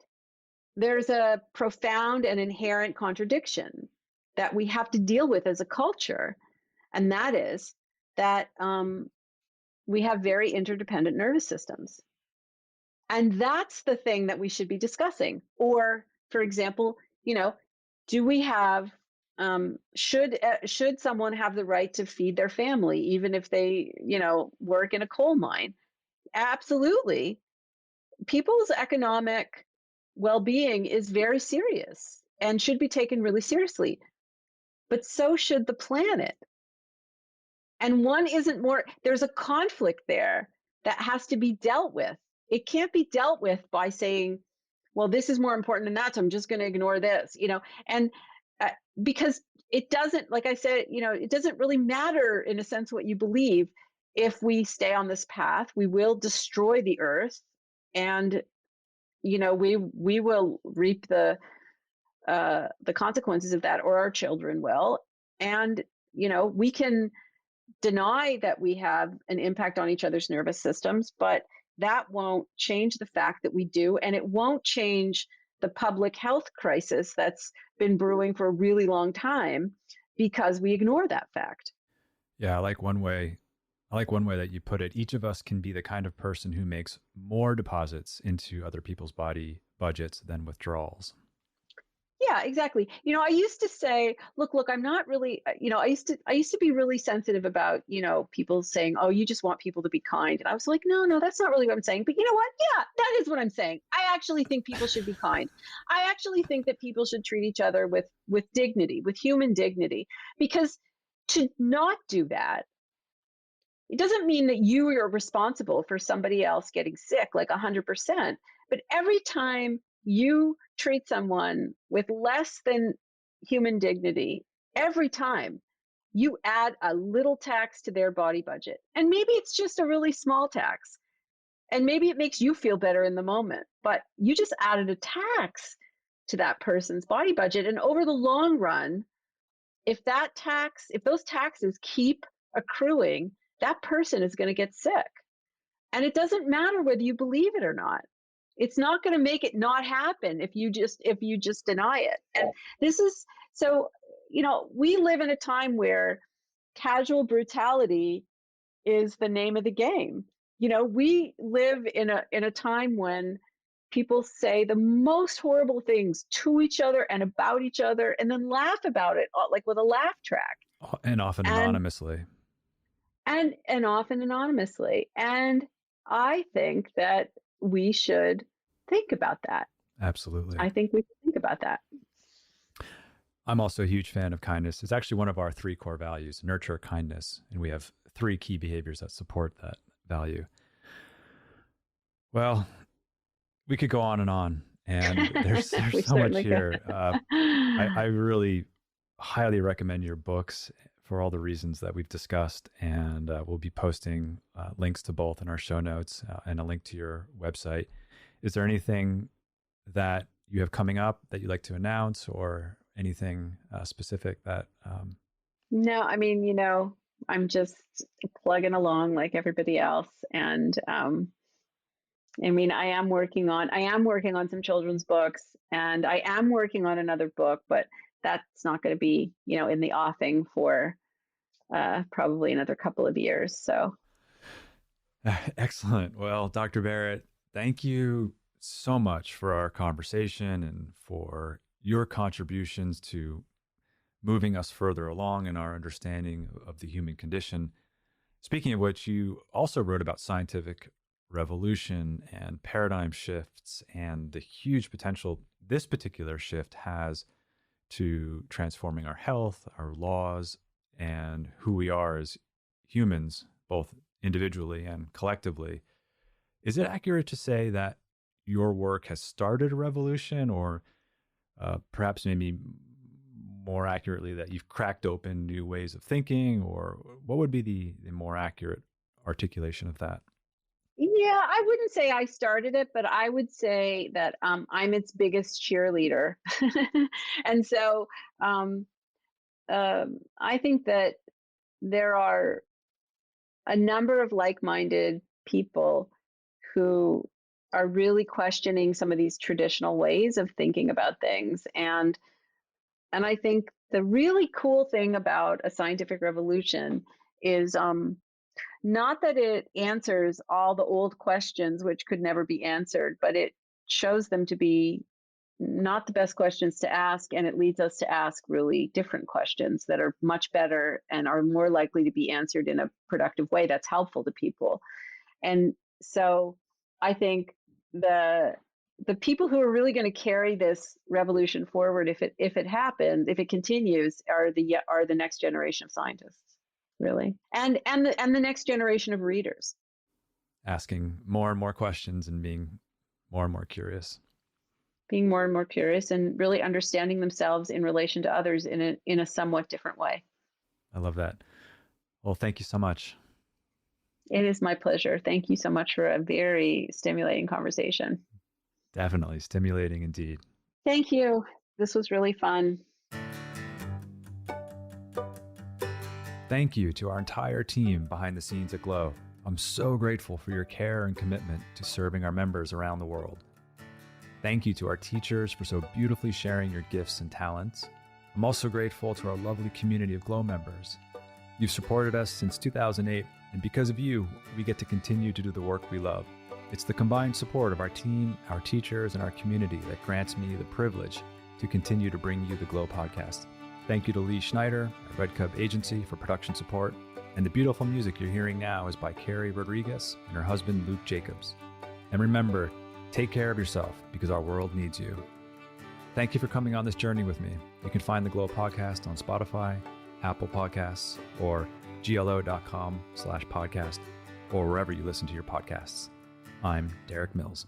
there's a profound and inherent contradiction that we have to deal with as a culture. And that is that we have very interdependent nervous systems. And that's the thing that we should be discussing. Or, for example, do we have should someone have the right to feed their family even if they work in a coal mine? Absolutely. People's economic well-being is very serious and should be taken really seriously, but so should the planet. And one isn't more, there's a conflict there that has to be dealt with. It can't be dealt with by saying, well, this is more important than that, so I'm just going to ignore this, and because it doesn't, like I said, it doesn't really matter in a sense what you believe. If we stay on this path, we will destroy the earth, and we will reap the consequences of that, or our children will. And we can deny that we have an impact on each other's nervous systems, but that won't change the fact that we do, and it won't change the public health crisis that's been brewing for a really long time because we ignore that fact. Yeah, I like one way that you put it. Each of us can be the kind of person who makes more deposits into other people's body budgets than withdrawals. Yeah, exactly. I used to say, look, I'm not really, I used to be really sensitive about, people saying, oh, you just want people to be kind. And I was like, no, that's not really what I'm saying. But you know what? Yeah, that is what I'm saying. I actually think people should be kind. I actually think that people should treat each other with dignity, with human dignity, because to not do that, it doesn't mean that you are responsible for somebody else getting sick like 100%. But every time you treat someone with less than human dignity, every time you add a little tax to their body budget. And maybe it's just a really small tax. And maybe it makes you feel better in the moment, but you just added a tax to that person's body budget. And over the long run, if those taxes keep accruing, that person is going to get sick. And it doesn't matter whether you believe it or not. It's not going to make it not happen if you just deny it. And this is so, we live in a time where casual brutality is the name of the game. We live in a time when people say the most horrible things to each other and about each other and then laugh about it, like with a laugh track. And often And anonymously. and often anonymously. And I think that we should think about that. Absolutely. I think we should think about that. I'm also a huge fan of kindness. It's actually one of our 3 core values: nurture kindness. And we have 3 key behaviors that support that value. Well, we could go on, and there's so much here. I really highly recommend your books for all the reasons that we've discussed, and we'll be posting links to both in our show notes and a link to your website. Is there anything that you have coming up that you'd like to announce, or anything specific that No, I mean, I'm just plugging along like everybody else, and I mean, I am working on some children's books, and I am working on another book, but that's not going to be, in the offing for probably another couple of years. So Excellent. Well, Dr. Barrett, thank you so much for our conversation and for your contributions to moving us further along in our understanding of the human condition. Speaking of which, you also wrote about scientific revolution and paradigm shifts and the huge potential this particular shift has to transforming our health, our laws, and who we are as humans, both individually and collectively. Is it accurate to say that your work has started a revolution, or perhaps maybe more accurately that you've cracked open new ways of thinking, or what would be the more accurate articulation of that? yeah, I wouldn't say I started it, but I would say that I'm its biggest cheerleader. And so um, I think that there are a number of like-minded people who are really questioning some of these traditional ways of thinking about things. And I think the really cool thing about a scientific revolution is not that it answers all the old questions which could never be answered, but it shows them to be not the best questions to ask, and it leads us to ask really different questions that are much better and are more likely to be answered in a productive way that's helpful to people. And so I think the people who are really going to carry this revolution forward, if it happens, if it continues, are the next generation of scientists, really, and the next generation of readers. Asking more and more questions and being more and more curious. Being more and more curious and really understanding themselves in relation to others in a somewhat different way. I love that. Well, thank you so much. It is my pleasure. Thank you so much for a very stimulating conversation. Definitely stimulating indeed. Thank you. This was really fun. Thank you to our entire team behind the scenes at Glow. I'm so grateful for your care and commitment to serving our members around the world. Thank you to our teachers for so beautifully sharing your gifts and talents. I'm also grateful to our lovely community of Glow members. You've supported us since 2008, and because of you, we get to continue to do the work we love. It's the combined support of our team, our teachers, and our community that grants me the privilege to continue to bring you the Glow podcast. Thank you to Lee Schneider at Red Cub Agency for production support, and the beautiful music you're hearing now is by Carrie Rodriguez and her husband Luke Jacobs. And remember, take care of yourself because our world needs you. Thank you for coming on this journey with me. You can find the Glow podcast on Spotify, Apple Podcasts, or glo.com/podcast, or wherever you listen to your podcasts. I'm Derek Mills.